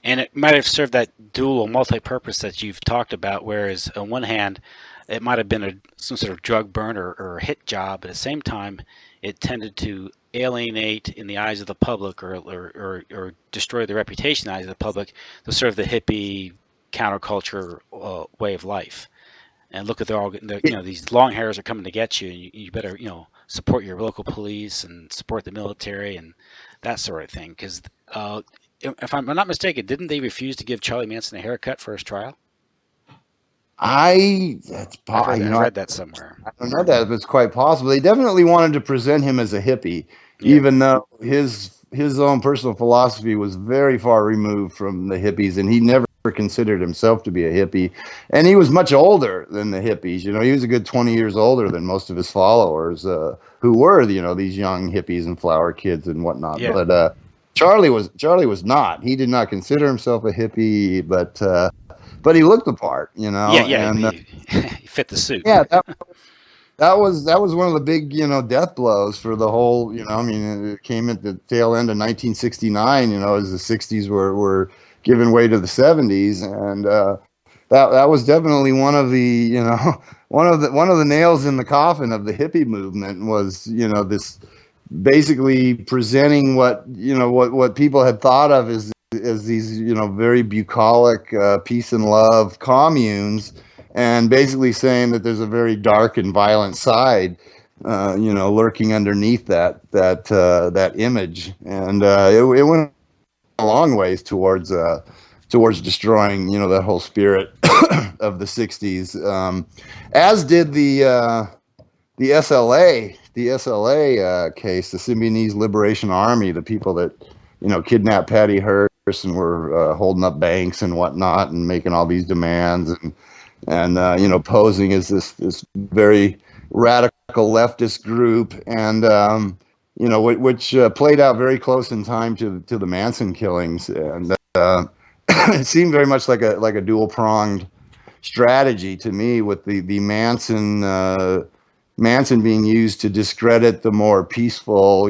And it might have served that dual multi-purpose that you've talked about, whereas on one hand it might have been some sort of drug burn or a hit job. But at the same time, it tended to alienate in the eyes of the public or destroy the reputation in the eyes of the public, the sort of the hippie counterculture way of life. And look at these long hairs are coming to get you, and you better support your local police and support the military and that sort of thing. Because if I'm not mistaken, didn't they refuse to give Charlie Manson a haircut for his trial? I've read that somewhere. I don't know that, but it's quite possible. They definitely wanted to present him as a hippie, Yeah. even though his own personal philosophy was very far removed from the hippies, and he never considered himself to be a hippie. And he was much older than the hippies. He was a good 20 years older than most of his followers, who were these young hippies and flower kids and whatnot. Yeah. But Charlie was not. He did not consider himself a hippie, but he looked the part, Yeah, and he fit the suit. yeah, that was one of the big, death blows for the whole, it came at the tail end of 1969, as the 60s were giving way to the 70s, and that was definitely one of the, one of the nails in the coffin of the hippie movement was, this basically presenting what people had thought of as these, very bucolic, peace and love communes, and basically saying that there's a very dark and violent side, lurking underneath that image, and it went a long ways towards destroying, that whole spirit of the '60s, as did the SLA case, the Symbionese Liberation Army, the people that kidnapped Patty Hearst and were holding up banks and whatnot and making all these demands and posing as this very radical leftist group, and which played out very close in time to the Manson killings, and it seemed very much like a dual pronged strategy to me, with the Manson being used to discredit the more peaceful,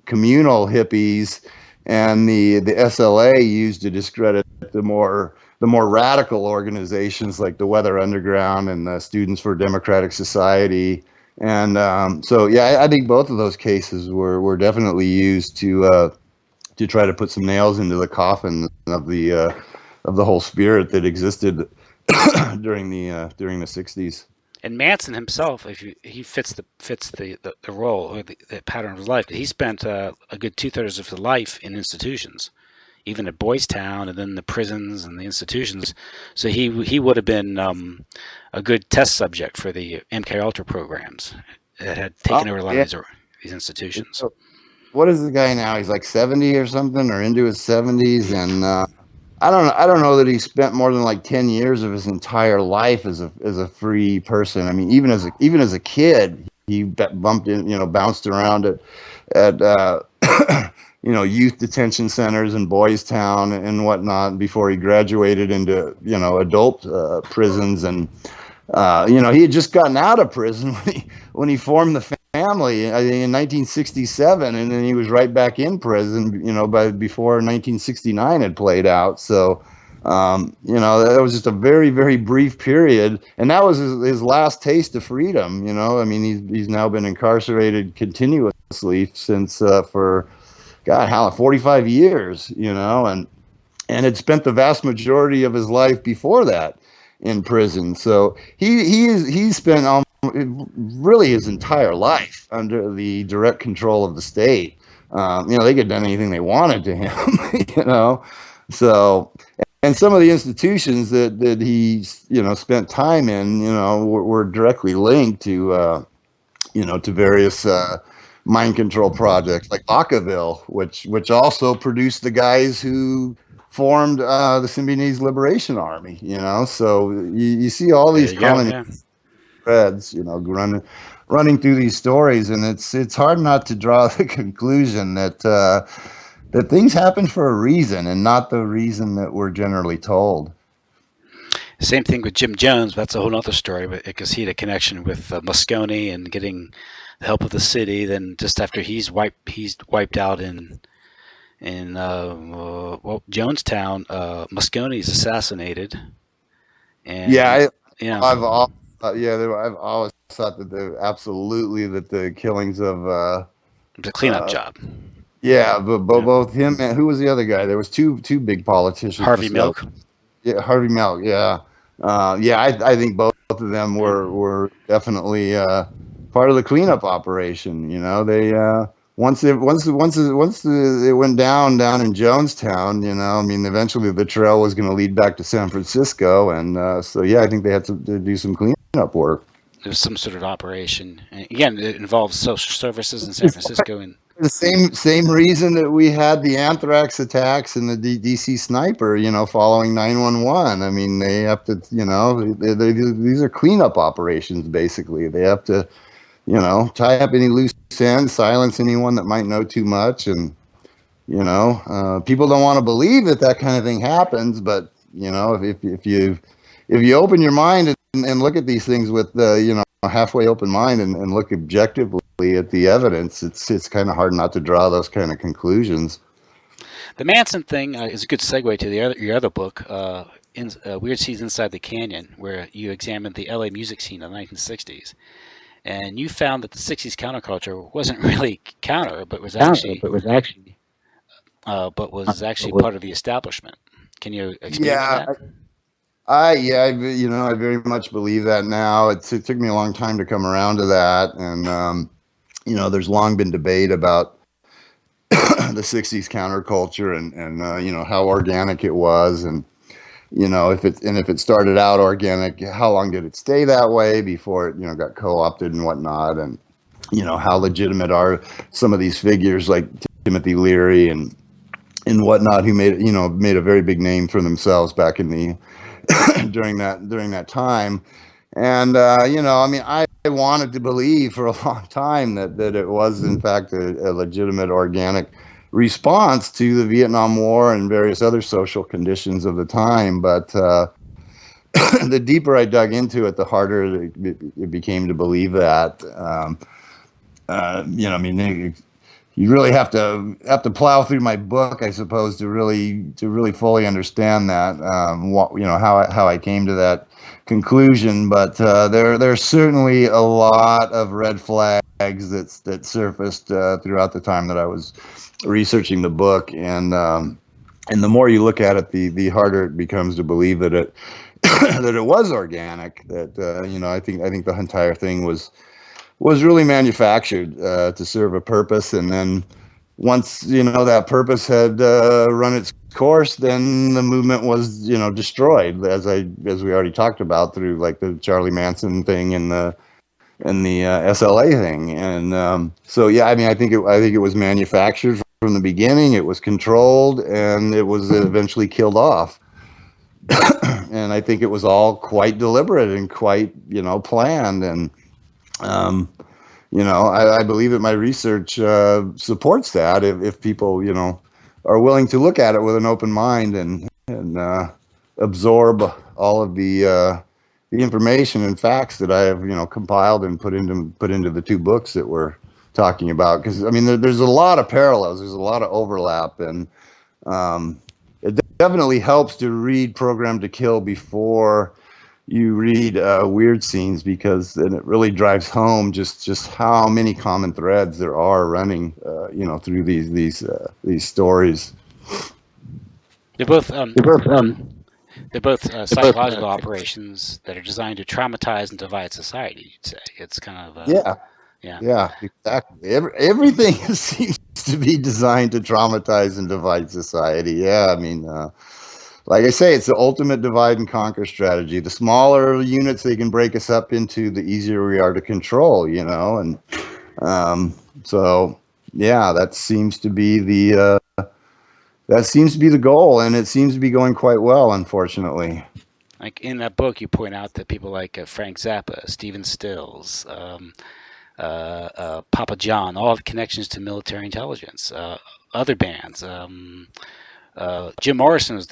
communal hippies, and the SLA used to discredit the more radical organizations like the Weather Underground and the Students for Democratic Society. And so, yeah, I think both of those cases were definitely used to try to put some nails into the coffin of the whole spirit that existed during the '60s. And Manson himself, he fits the role or the pattern of his life. He spent a good 2/3 of his life in institutions, even at Boys Town, and then the prisons and the institutions. So he would have been a good test subject for the MKUltra programs that had taken over a lot of these institutions. So what is the guy now? He's like 70 or something, or into his 70s, and I don't know that he spent more than like 10 years of his entire life as a free person. I mean, even as a kid, he bounced around at youth detention centers in Boys Town and whatnot before he graduated into adult prisons, and he had just gotten out of prison when he formed the family in 1967, and then he was right back in prison, before 1969 had played out. So, that was just a very, very brief period, and that was his last taste of freedom. I mean, he's now been incarcerated continuously since for 45 years, and had spent the vast majority of his life before that in prison. So he spent really his entire life under the direct control of the state. They could have done anything they wanted to him, So, and some of the institutions that he spent time in, were directly linked to to various mind control projects like Vacaville, which also produced the guys who formed the Symbionese Liberation Army. So you see all these common threads, running through these stories, and it's hard not to draw the conclusion that things happen for a reason and not the reason that we're generally told. Same thing with Jim Jones. That's a whole other story, because he had a connection with Moscone and getting the help of the city. Then just after he's wiped out in Jonestown, Moscone is assassinated. And I've Yeah, I've always thought that absolutely that the killings of It was a cleanup uh, job. yeah, but Yeah. both him and who was the other guy? There was two big politicians. Harvey Milk. Yeah, Harvey Milk. Yeah, yeah. I think both of them Yeah. were definitely part of the cleanup operation. You know, they once it went down in Jonestown. You know, I mean, eventually the trail was going to lead back to San Francisco, and so yeah, I think they had to do some cleanup work. It was some sort of operation. And again, it involves social services in San Francisco. And The same reason that we had the anthrax attacks and the DC sniper, you know, following 911. I mean, they have to, you know, these are cleanup operations basically. They have to, you know, tie up any loose ends, silence anyone that might know too much, and you know, people don't want to believe that that kind of thing happens. But you know, if you open your mind and look at these things with you know, a halfway open mind and look objectively at the evidence, it's kind of hard not to draw those kind of conclusions. the Manson thing is a good segue to your other book, Weird Seas Inside the Canyon, where you examined the LA music scene in the 1960s. And you found that the 60s counterculture wasn't really counter, but was actually part of the establishment. Can you expand on Yeah, that? you know, I very much believe that now. It took me a long time to come around to that, and you know, there's long been debate about the 60s counterculture and you know, how organic it was, and you know, if it started out organic, how long did it stay that way before it, you know, got co-opted and whatnot, and you know, how legitimate are some of these figures like Timothy Leary and whatnot, who made a very big name for themselves back in the during that time. And you know, I mean, I wanted to believe for a long time that it was in fact a legitimate organic response to the Vietnam War and various other social conditions of the time. But the deeper I dug into it, the harder it became to believe that. You know, I mean, you really have to plow through my book, I suppose, to really fully understand that. What, you know, how I came to that conclusion. But there's certainly a lot of red flags that surfaced throughout the time that I was researching the book, and the more you look at it, the harder it becomes to believe that it that it was organic. That you know, I think the entire thing was really manufactured to serve a purpose, and then once you know that purpose had run its course, then the movement was, you know, destroyed, as we already talked about, through like the Charlie Manson thing and the SLA thing. And so yeah, I mean, I think it was manufactured from the beginning. It was controlled, and it was eventually killed off. And I think it was all quite deliberate and quite, you know, planned. And um, you know, I believe that my research supports that. If people, you know, are willing to look at it with an open mind and absorb all of the information and facts that I have, you know, compiled and put into the two books that we're talking about. Because I mean, there's a lot of parallels. There's a lot of overlap, and it definitely helps to read Program to Kill before you read Weird Scenes, because then it really drives home just how many common threads there are running, you know, through these stories. They're both psychological operations that are designed to traumatize and divide society. You'd say it's kind of Yeah, yeah. yeah, exactly. Everything seems to be designed to traumatize and divide society. Yeah, I mean, like I say, it's the ultimate divide and conquer strategy. The smaller units they can break us up into, the easier we are to control, you know. And so, yeah, that seems to be the goal, and it seems to be going quite well, unfortunately. Like in that book, you point out that people like Frank Zappa, Stephen Stills, Papa John, all have connections to military intelligence. Other bands. Jim Morrison was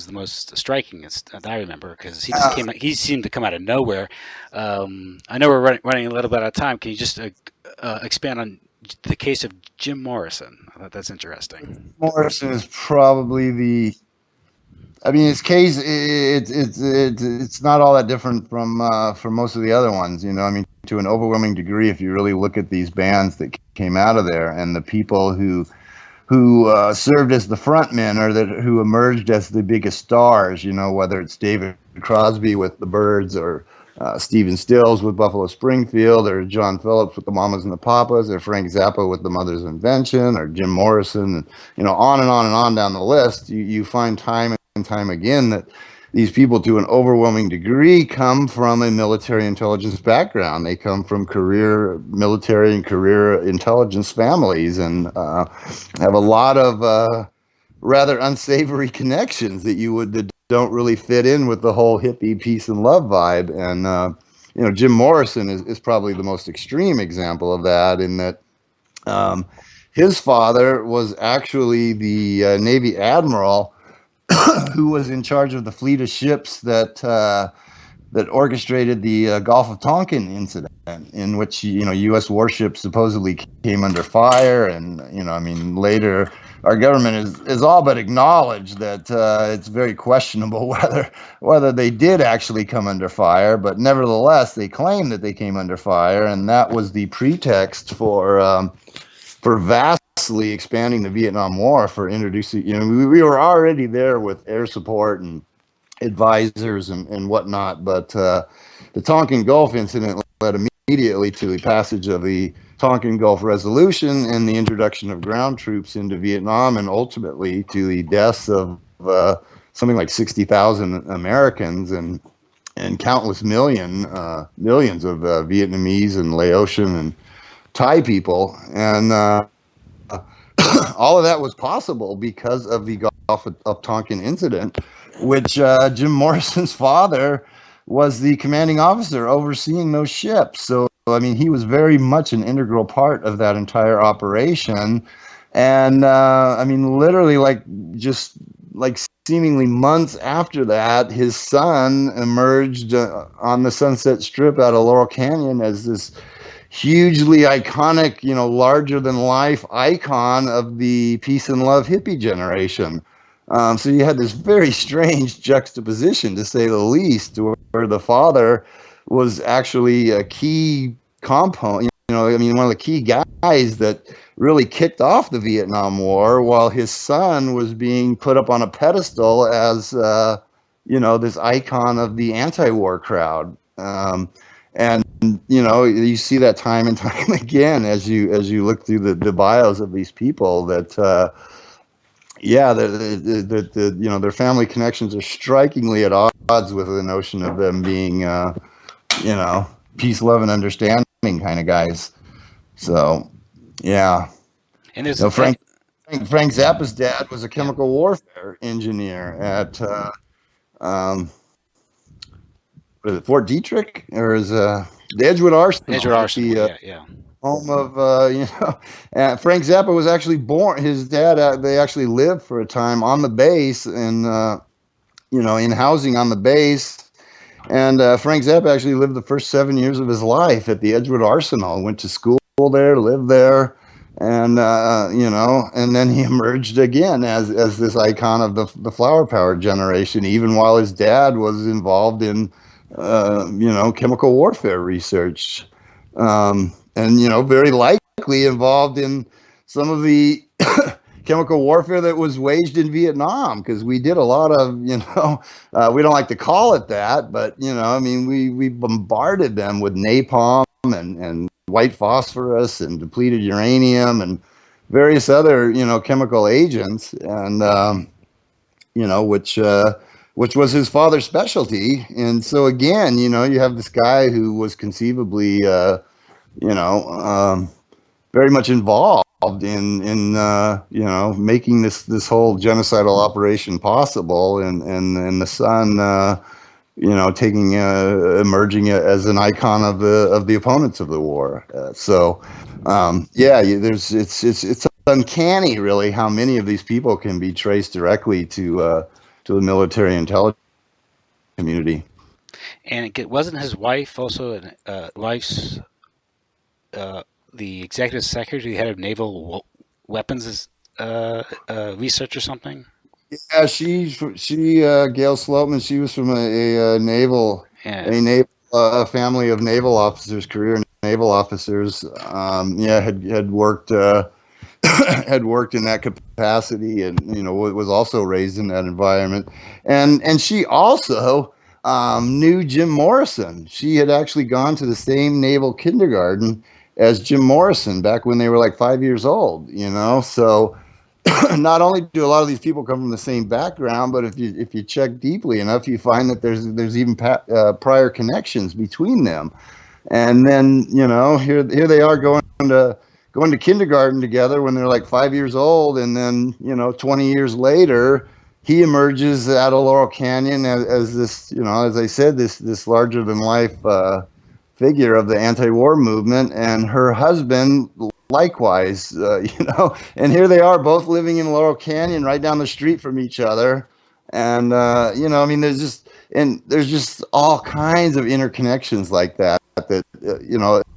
the most striking that I remember, because he just he seemed to come out of nowhere. I know we're running a little bit out of time. Can you just expand on the case of Jim Morrison? I thought that's interesting. Morrison is probably I mean, his case it's not all that different from most of the other ones. You know, I mean, to an overwhelming degree, if you really look at these bands that came out of there and the people who served as the front men or that who emerged as the biggest stars, you know, whether it's David Crosby with the Byrds or Stephen Stills with Buffalo Springfield or John Phillips with the Mamas and the Papas or Frank Zappa with the Mother's Invention or Jim Morrison, and, you know, on and on and on down the list, you find time and time again that these people, to an overwhelming degree, come from a military intelligence background. They come from career military and career intelligence families, and have a lot of rather unsavory connections that don't really fit in with the whole hippie peace and love vibe. And you know, Jim Morrison is probably the most extreme example of that, in that um, his father was actually the Navy admiral who was in charge of the fleet of ships that orchestrated the Gulf of Tonkin incident, in which, you know, U.S. warships supposedly came under fire, and, you know, I mean, later our government is all but acknowledged that it's very questionable whether they did actually come under fire, but nevertheless they claim that they came under fire, and that was the pretext for vastly expanding the Vietnam War, for introducing, you know, we were already there with air support and advisors and whatnot, but the Tonkin Gulf incident led immediately to the passage of the Tonkin Gulf Resolution and the introduction of ground troops into Vietnam, and ultimately to the deaths of something like 60,000 Americans and countless millions of Vietnamese and Laotian and Thai people. And all of that was possible because of the Gulf of Tonkin incident, which Jim Morrison's father was the commanding officer overseeing those ships. So, I mean, he was very much an integral part of that entire operation. And I mean, literally, just like seemingly months after that, his son emerged on the Sunset Strip out of Laurel Canyon as this hugely iconic, you know, larger than life icon of the peace and love hippie generation. So you had this very strange juxtaposition, to say the least, where the father was actually a key component. You know, I mean, one of the key guys that really kicked off the Vietnam War, while his son was being put up on a pedestal as, you know, this icon of the anti-war crowd. And you know, you see that time and time again as you look through the bios of these people, that yeah, the you know, their family connections are strikingly at odds with the notion of them being you know, peace, love, and understanding kind of guys. So yeah, And you there's know, Frank Zappa's dad was a yeah, chemical warfare engineer at um, what is it, Fort Detrick, or is the Edgewood Arsenal, Edgewood at Arsenal. the Yeah, yeah. home of you know, Frank Zappa was actually born. His dad, they actually lived for a time on the base, and you know, in housing on the base. And Frank Zappa actually lived the first 7 years of his life at the Edgewood Arsenal. Went to school there, lived there, and you know, and then he emerged again as this icon of the flower power generation, even while his dad was involved in you know, chemical warfare research, and, you know, very likely involved in some of the chemical warfare that was waged in Vietnam, because we did a lot of, you know, we don't like to call it that, but, you know, I mean, we bombarded them with napalm and white phosphorus and depleted uranium and various other, you know, chemical agents, and you know, which was his father's specialty. And so again, you know, you have this guy who was conceivably you know, very much involved in you know, making this whole genocidal operation possible, and the son you know, taking emerging as an icon of the opponents of the war. So yeah, there's it's uncanny, really, how many of these people can be traced directly to the military intelligence community. And wasn't his wife also wife's the executive secretary, head of naval weapons research or something? Yeah, Gail Sloatman. She was from a naval Yeah. a naval family of naval officers, career naval officers. Yeah, had worked had worked in that capacity, and was also raised in that environment. And she also knew Jim Morrison. She had actually gone to the same naval kindergarten as Jim Morrison back when they were like 5 years old. So not only do a lot of these people come from the same background, but if you check deeply enough, you find that there's even prior connections between them. And then here they are going to kindergarten together when they're like 5 years old, and then 20 years later, he emerges out of Laurel Canyon as this, as I said, this larger than life figure of the anti-war movement, and her husband likewise, and here they are both living in Laurel Canyon right down the street from each other. And I mean, there's just all kinds of interconnections like that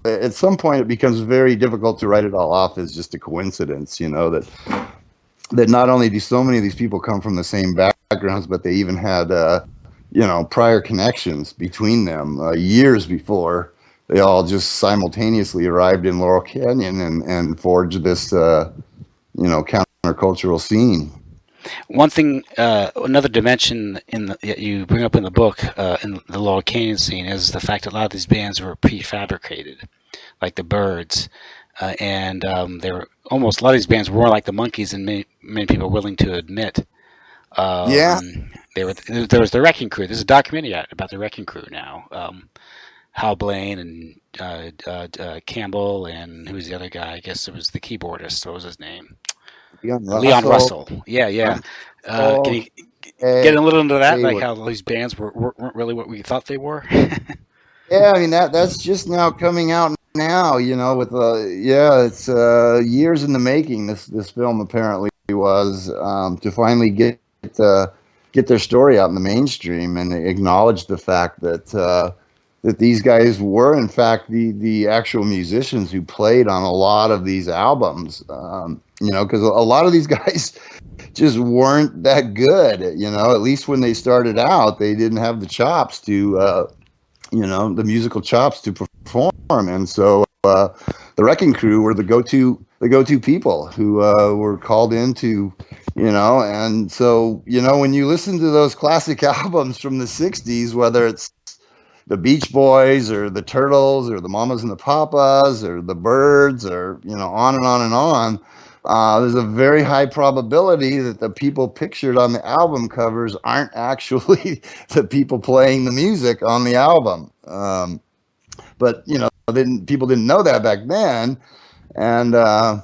at some point it becomes very difficult to write it all off as just a coincidence, that not only do so many of these people come from the same backgrounds, but they even had prior connections between them years before they all just simultaneously arrived in Laurel Canyon and forged this countercultural scene. One thing, another dimension that you bring up in the book, in the Laurel Canyon scene, is the fact that a lot of these bands were prefabricated, like the Byrds, and they were almost, a lot of these bands were like the Monkees, and many people are willing to admit. Yeah. There was the Wrecking Crew. There's a documentary out about the Wrecking Crew now. Hal Blaine and Campbell, and who's the other guy? I guess it was the keyboardist. What was his name? Leon Russell. Yeah. Can you get a little into that, like how these bands weren't really what we thought they were? Yeah, I mean that's just now coming out now. With it's years in the making. This film apparently was to finally get their story out in the mainstream and acknowledge the fact that these guys were in fact the actual musicians who played on a lot of these albums. Because a lot of these guys just weren't that good. At least when they started out, they didn't have the chops to. The musical chops to perform, and so the Wrecking Crew were the go-to people who were called in to, and so when you listen to those classic albums from the '60s, whether it's the Beach Boys or the Turtles or the Mamas and the Papas or the Byrds or on and on and on. There's a very high probability that the people pictured on the album covers aren't actually the people playing the music on the album. But people didn't know that back then, and a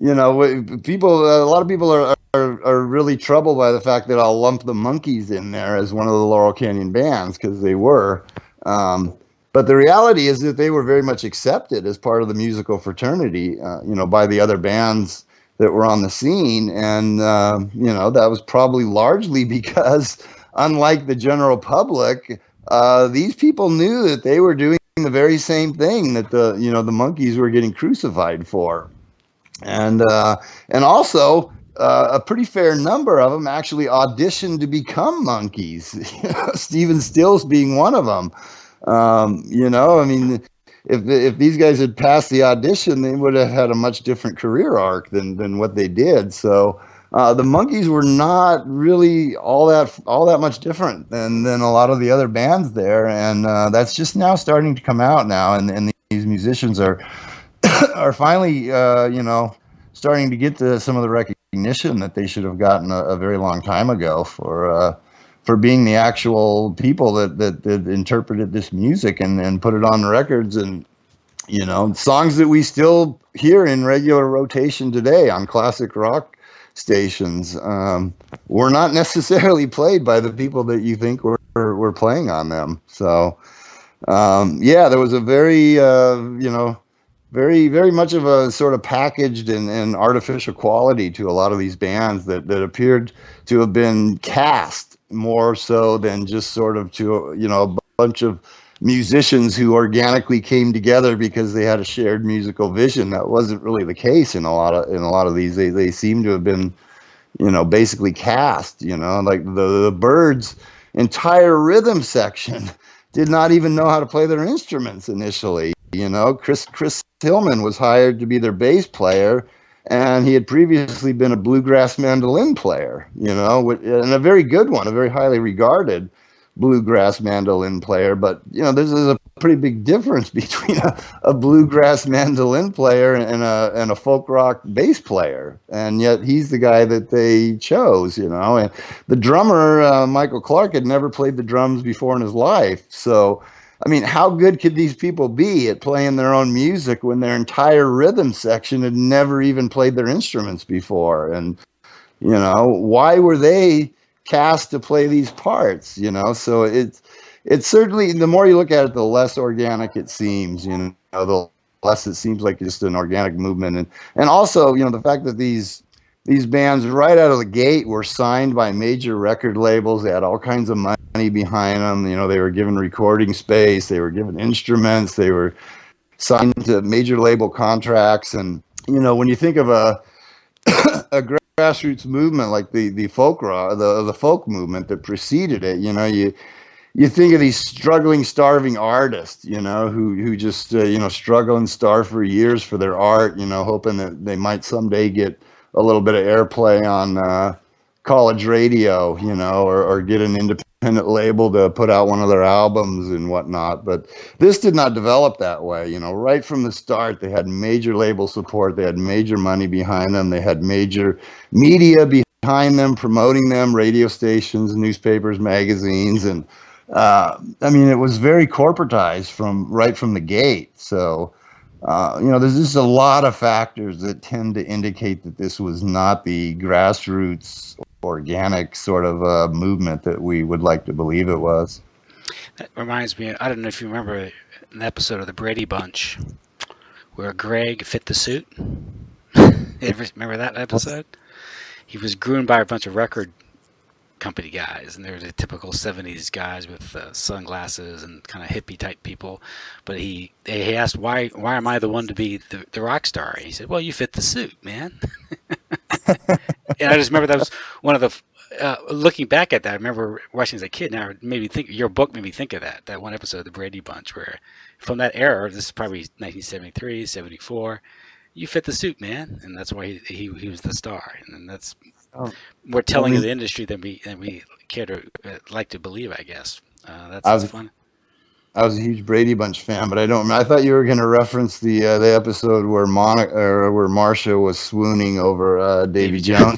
lot of people are really troubled by the fact that I'll lump the Monkees in there as one of the Laurel Canyon bands, because they were. But the reality is that they were very much accepted as part of the musical fraternity, by the other bands that were on the scene. And, that was probably largely because, unlike the general public, these people knew that they were doing the very same thing that the Monkees were getting crucified for. And also, a pretty fair number of them actually auditioned to become Monkees, Stephen Stills being one of them. I mean, if these guys had passed the audition, they would have had a much different career arc than what they did. So the Monkees were not really all that much different than a lot of the other bands there, and that's just now starting to come out now, and these musicians are finally starting to get to some of the recognition that they should have gotten a very long time ago for being the actual people that interpreted this music and put it on records, and songs that we still hear in regular rotation today on classic rock stations were not necessarily played by the people that you think were playing on them. So there was a very very, very much of a sort of packaged and artificial quality to a lot of these bands that appeared to have been cast more so than just sort of to, a bunch of musicians who organically came together because they had a shared musical vision. That wasn't really the case in a lot of these. They seem to have been, basically cast, like the Byrds' entire rhythm section did not even know how to play their instruments initially. Chris Hillman was hired to be their bass player, and he had previously been a bluegrass mandolin player, and a very good one, a very highly regarded bluegrass mandolin player. But there's a pretty big difference between a bluegrass mandolin player and a folk rock bass player, and yet he's the guy that they chose. And the drummer, Michael Clark, had never played the drums before in his life. So I mean, how good could these people be at playing their own music when their entire rhythm section had never even played their instruments before? And why were they cast to play these parts? So it's certainly, the more you look at it, the less organic it seems. The less it seems like just an organic movement, and also the fact that these bands right out of the gate were signed by major record labels. They had all kinds of money behind them. They were given recording space. They were given instruments. They were signed to major label contracts. And when you think of a grassroots movement like the folk rock, the folk movement that preceded it, you think of these struggling, starving artists, who just struggle and starve for years for their art, hoping that they might someday get a little bit of airplay on college radio, or get an independent label to put out one of their albums and whatnot. But this did not develop that way. Right from the start, they had major label support. They had major money behind them. They had major media behind them, promoting them, radio stations, newspapers, magazines. And it was very corporatized right from the gate. So there's just a lot of factors that tend to indicate that this was not the grassroots, organic sort of movement that we would like to believe it was. That reminds me, I don't know if you remember an episode of the Brady Bunch where Greg fit the suit. Ever remember that episode? He was groomed by a bunch of record company guys, and they're the typical 70s guys with sunglasses and kind of hippie type people. But he asked, why am I the one to be the rock star? He said, well, you fit the suit, man. And I just remember that was one of the looking back at that, I remember watching as a kid. Now your book made me think of that one episode of the Brady Bunch, where from that era, this is probably 1973, 74, you fit the suit, man. And that's why he was the star. And that's more telling of the industry than we care to like to believe, I guess. That's fun. I was a huge Brady Bunch fan, but I thought you were going to reference the episode where Marsha was swooning over Davy Jones.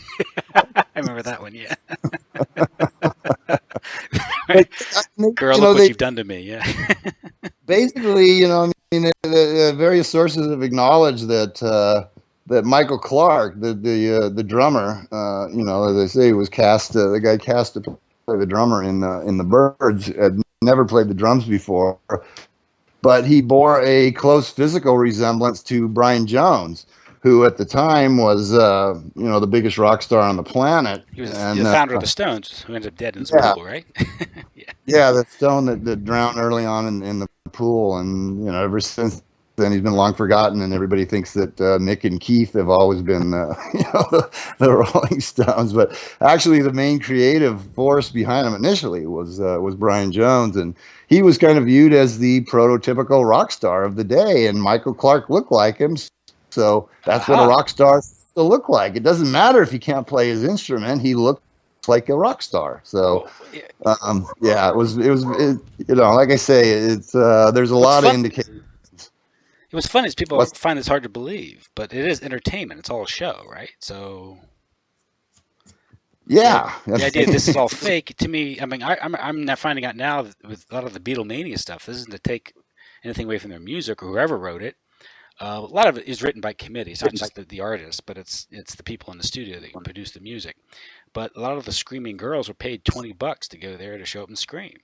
I remember that one. Yeah. Girl, look what you've done to me. Yeah. Basically, the various sources have acknowledged that Michael Clark, the drummer, as I say, was cast. The guy cast to play the drummer in the Byrds, had never played the drums before, but he bore a close physical resemblance to Brian Jones, who at the time was the biggest rock star on the planet. He was the founder of the Stones, who ended up dead in his pool, right? Yeah, the Stone that drowned early on in the pool, and ever since then he's been long forgotten, and everybody thinks that Mick and Keith have always been the Rolling Stones. But actually, the main creative force behind them initially was Brian Jones, and he was kind of viewed as the prototypical rock star of the day, and Michael Clark looked like him, so that's what a rock star to look like. It doesn't matter if he can't play his instrument; he looked like a rock star. So it was like I say, it's there's a lot of indications. What's funny is people find this hard to believe, but it is entertainment. It's all a show, right? So yeah, the idea this is all fake, to me, I mean, I'm now finding out now that with a lot of the Beatlemania stuff, this isn't to take anything away from their music or whoever wrote it. A lot of it is written by committee. It's not just the artists, but it's the people in the studio that produce the music. But a lot of the screaming girls were paid $20 to go there to show up and scream.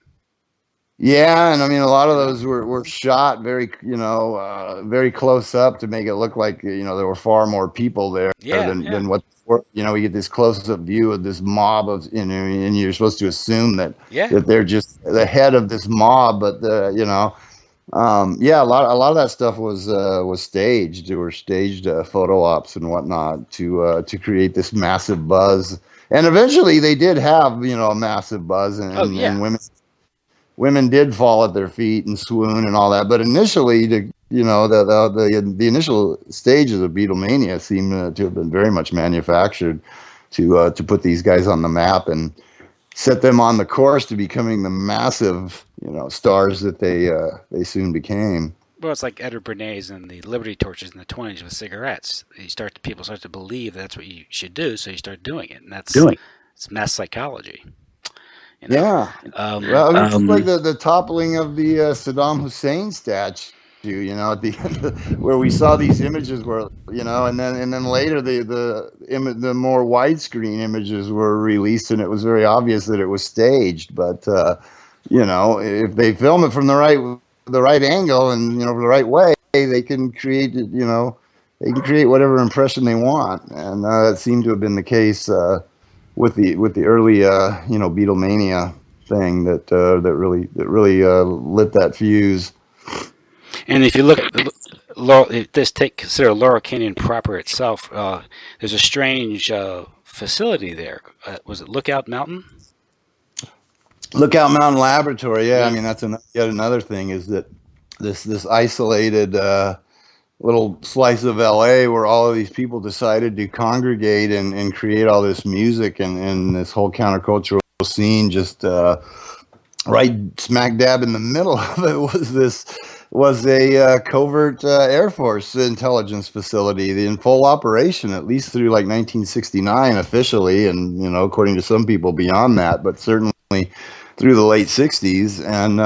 Yeah, and I mean, a lot of those were shot very, very close up to make it look like, there were far more people there than what, we get this close-up view of this mob of, and you're supposed to assume that they're just the head of this mob, but Yeah, a lot of that stuff was staged. There were staged photo ops and whatnot to create this massive buzz. And eventually, they did have a massive buzz, Oh and, yeah. and women did fall at their feet and swoon and all that. But initially, the initial stages of Beatlemania seem to have been very much manufactured to put these guys on the map and set them on the course to becoming the massive stars that they soon became. Well, it's like Edward Bernays and the Liberty Torches in the 20s with cigarettes. People start to believe that's what you should do, so you start doing it, and it's mass psychology. Yeah. Um, Well, it was like the toppling of the Saddam Hussein statue, at the end, where we saw these images where, and then later the more widescreen images were released, and it was very obvious that it was staged. But if they film it from the right angle and the right way, they can create whatever impression they want, and that seemed to have been the case. With the early Beatlemania thing that really lit that fuse. and if you look at Laurel, consider Laurel Canyon proper itself, there's a strange facility there. Was it Lookout Mountain? Lookout Mountain Laboratory, yeah. I Yeah. mean, that's yet another thing is that this isolated little slice of LA where all of these people decided to congregate and create all this music and this whole countercultural scene just right smack dab in the middle of it was a covert Air Force intelligence facility in full operation, at least through like 1969 officially, and according to some people beyond that, but certainly through the late 60s. And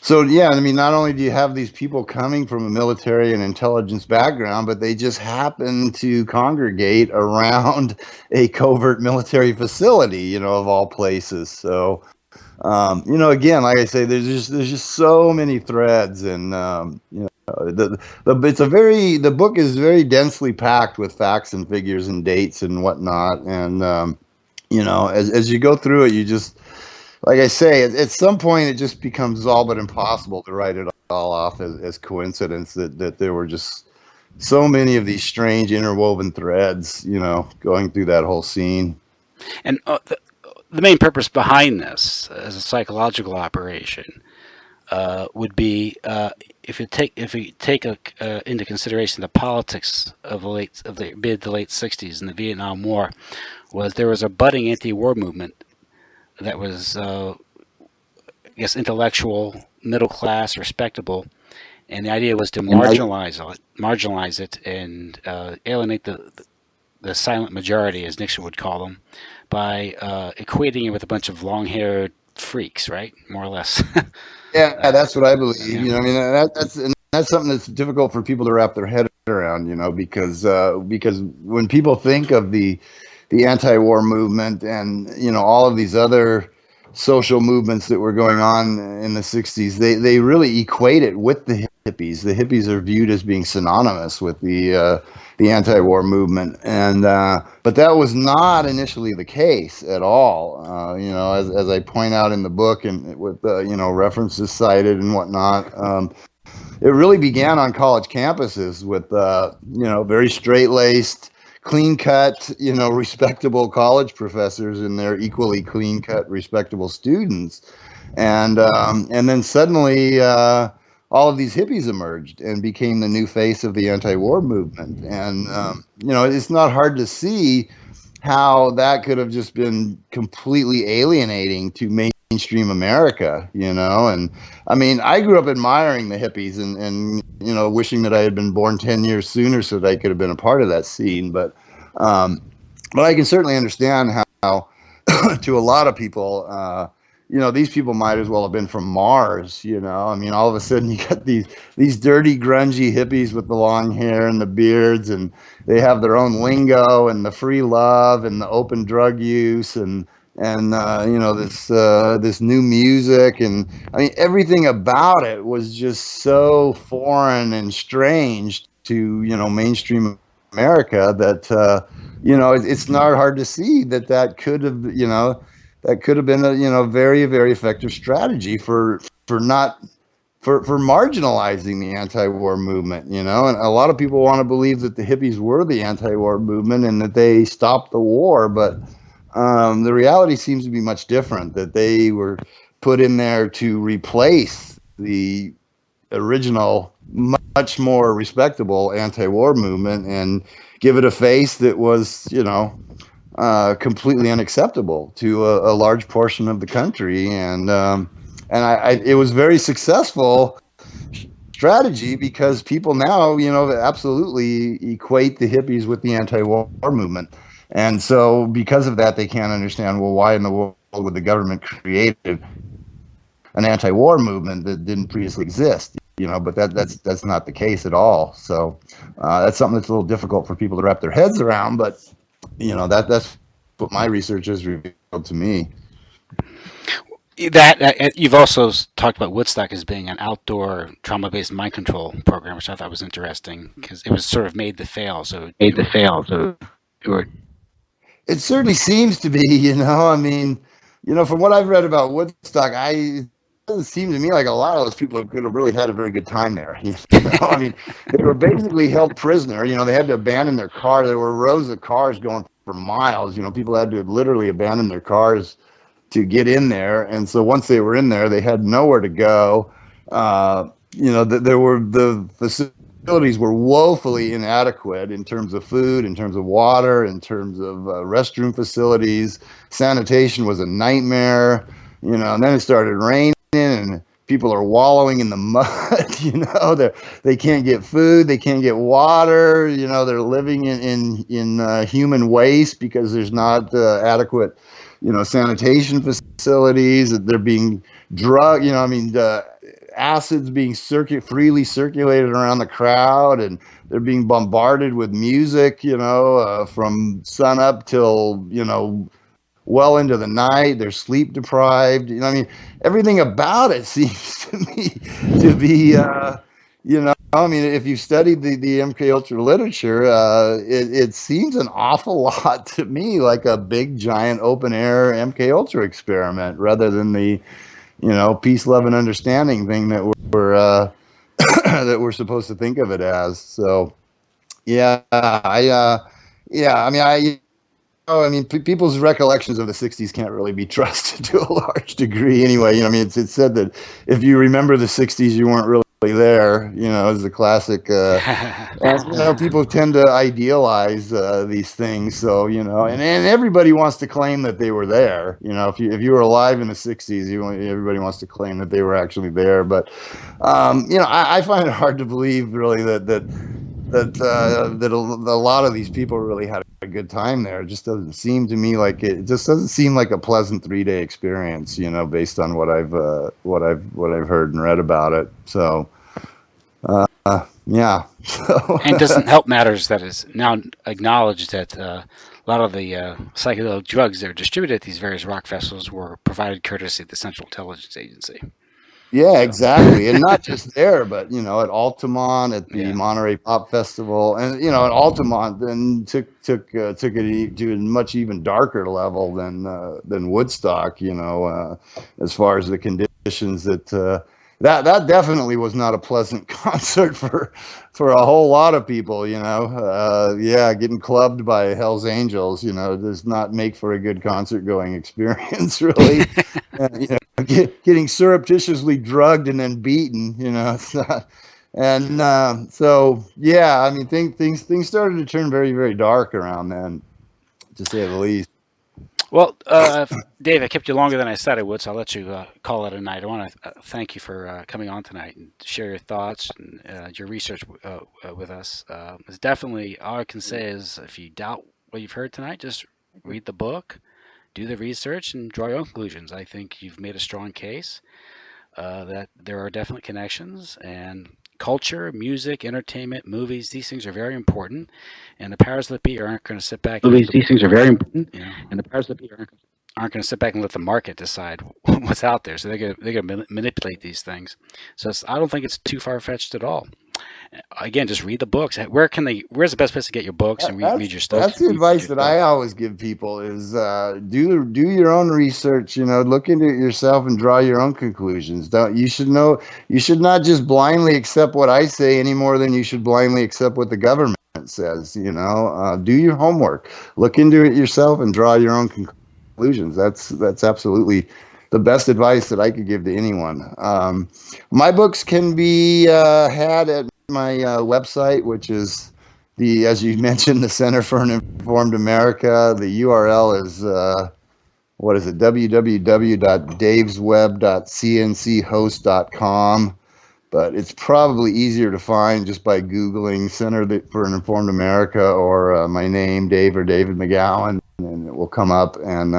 so, yeah, I mean, not only do you have these people coming from a military and intelligence background, but they just happen to congregate around a covert military facility, of all places. So, again, like I say, there's just so many threads, and the book is very densely packed with facts and figures and dates and whatnot, and as you go through it, you just, like I say, at some point it just becomes all but impossible to write it all off as coincidence that there were just so many of these strange interwoven threads, going through that whole scene. And the main purpose behind this, as a psychological operation, would be if you take into consideration the politics of the mid to late '60s and the Vietnam War, there was a budding anti-war movement that was, I guess, intellectual, middle class, respectable, and the idea was to marginalize it, and alienate the silent majority, as Nixon would call them, by equating it with a bunch of long-haired freaks, right? More or less. Yeah, that's what I believe. Yeah. I mean, that's something that's difficult for people to wrap their head around, because when people think of the anti-war movement and all of these other social movements that were going on in the 60s, they really equate it with the hippies. The hippies are viewed as being synonymous with the anti-war movement, and but that was not initially the case at all. As I point out in the book, and with references cited and whatnot, it really began on college campuses with very straight-laced, clean-cut, respectable college professors and their equally clean-cut, respectable students, and then suddenly all of these hippies emerged and became the new face of the anti-war movement. And it's not hard to see how that could have just been completely alienating to mainstream America, and I mean, I grew up admiring the hippies and wishing that I had been born 10 years sooner so that I could have been a part of that scene. But I can certainly understand how to a lot of people, these people might as well have been from Mars. I mean, all of a sudden you got these dirty, grungy hippies with the long hair and the beards, and they have their own lingo and the free love and the open drug use and this new music, and I mean, everything about it was just so foreign and strange to mainstream America that it's not hard to see that could have been a very, very effective strategy for not for marginalizing the anti-war movement, and a lot of people want to believe that the hippies were the anti-war movement and that they stopped the war, but the reality seems to be much different, that they were put in there to replace the original, much more respectable anti-war movement and give it a face that was, completely unacceptable to a large portion of the country. And it was very successful strategy because people now, absolutely equate the hippies with the anti-war movement. And so because of that, they can't understand, well, why in the world would the government create an anti-war movement that didn't previously exist? But that's not the case at all. So that's something that's a little difficult for people to wrap their heads around. But that's what my research has revealed to me. That you've also talked about Woodstock as being an outdoor trauma-based mind control program, which I thought was interesting because it was sort of made to fail. So it certainly seems to be. From what I've read about Woodstock, it doesn't seem to me like a lot of those people could have really had a very good time there. They were basically held prisoner. They had to abandon their car. There were rows of cars going for miles. People had to literally abandon their cars to get in there. And so once they were in there, they had nowhere to go. The facilities were woefully inadequate in terms of food, in terms of water, in terms of restroom facilities. Sanitation was a nightmare, and then it started raining and people are wallowing in the mud. They can't get food, they can't get water. They're living in human waste because there's not adequate sanitation facilities. They're being drugged, acids being freely circulated around the crowd, and they're being bombarded with music, from sun up till, well into the night. They're sleep deprived. Everything about it seems to me to be, if you studied the MK Ultra literature, it seems an awful lot to me like a big, giant, open-air MK Ultra experiment rather than the, peace, love, and understanding thing that we're that we're supposed to think of it as. So, people's recollections of the 60s can't really be trusted to a large degree anyway. It's said that if you remember the 60s, you weren't really there, as the classic. And, people tend to idealize these things. So, and everybody wants to claim that they were there. If you were alive in the 60s, everybody wants to claim that they were actually there. But, I find it hard to believe really that a lot of these people really had a good time there. It just doesn't seem to me like it just doesn't seem like a pleasant 3-day experience, based on what I've heard and read about it. So, yeah. And doesn't help matters that is now acknowledged that a lot of the psychedelic drugs that are distributed at these various rock festivals were provided courtesy of the Central Intelligence Agency. Yeah, exactly. And not just there, but, at Altamont, at the Monterey Pop Festival, and, at Altamont then took it to a much even darker level than Woodstock, as far as the conditions that definitely was not a pleasant concert for a whole lot of people, getting clubbed by Hell's Angels, does not make for a good concert going experience, really. Getting surreptitiously drugged and then beaten, it's not. And so, things started to turn very, very dark around then, to say the least. Well, Dave, I kept you longer than I said I would, so I'll let you call it a night. I want to thank you for coming on tonight and share your thoughts and your research with us. It's definitely, all I can say is if you doubt what you've heard tonight, just read the book, do the research, and draw your own conclusions. I think you've made a strong case that there are definite connections, and culture, music, entertainment, movies, these things are very important, and the powers that be aren't going to sit back aren't going to sit back and let the market decide what's out there. So they're going to manipulate these things. So I don't think it's too far-fetched at all. again, just read the books. Where's the best place to get your books and read your stuff? That's the advice that I always give people is do your own research, look into it yourself and draw your own conclusions. You should not just blindly accept what I say any more than you should blindly accept what the government says. Do your homework, look into it yourself and draw your own conclusions. That's absolutely the best advice that I could give to anyone. My books can be had at my website, which is as you mentioned, the Center for an Informed America. The URL is www.davesweb.cnchost.com. But it's probably easier to find just by Googling Center for an Informed America or my name, Dave or David McGowan, and it will come up. And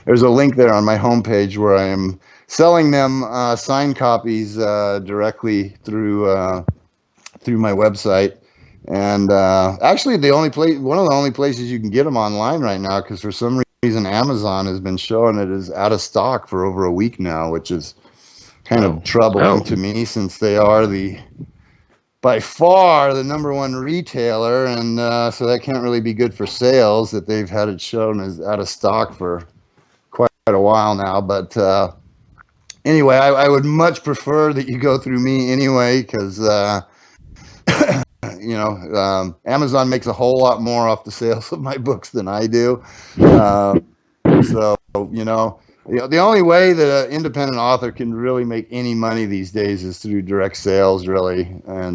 there's a link there on my homepage where I am selling them signed copies directly through my website. And actually, one of the only places you can get them online right now, because for some reason Amazon has been showing it is out of stock for over a week now, which is kind of troubling to me, since they are by far the number one retailer, and so that can't really be good for sales that they've had it shown as out of stock for quite a while now. But anyway, I would much prefer that you go through me anyway, because Amazon makes a whole lot more off the sales of my books than I do. So the only way that an independent author can really make any money these days is through direct sales, really. And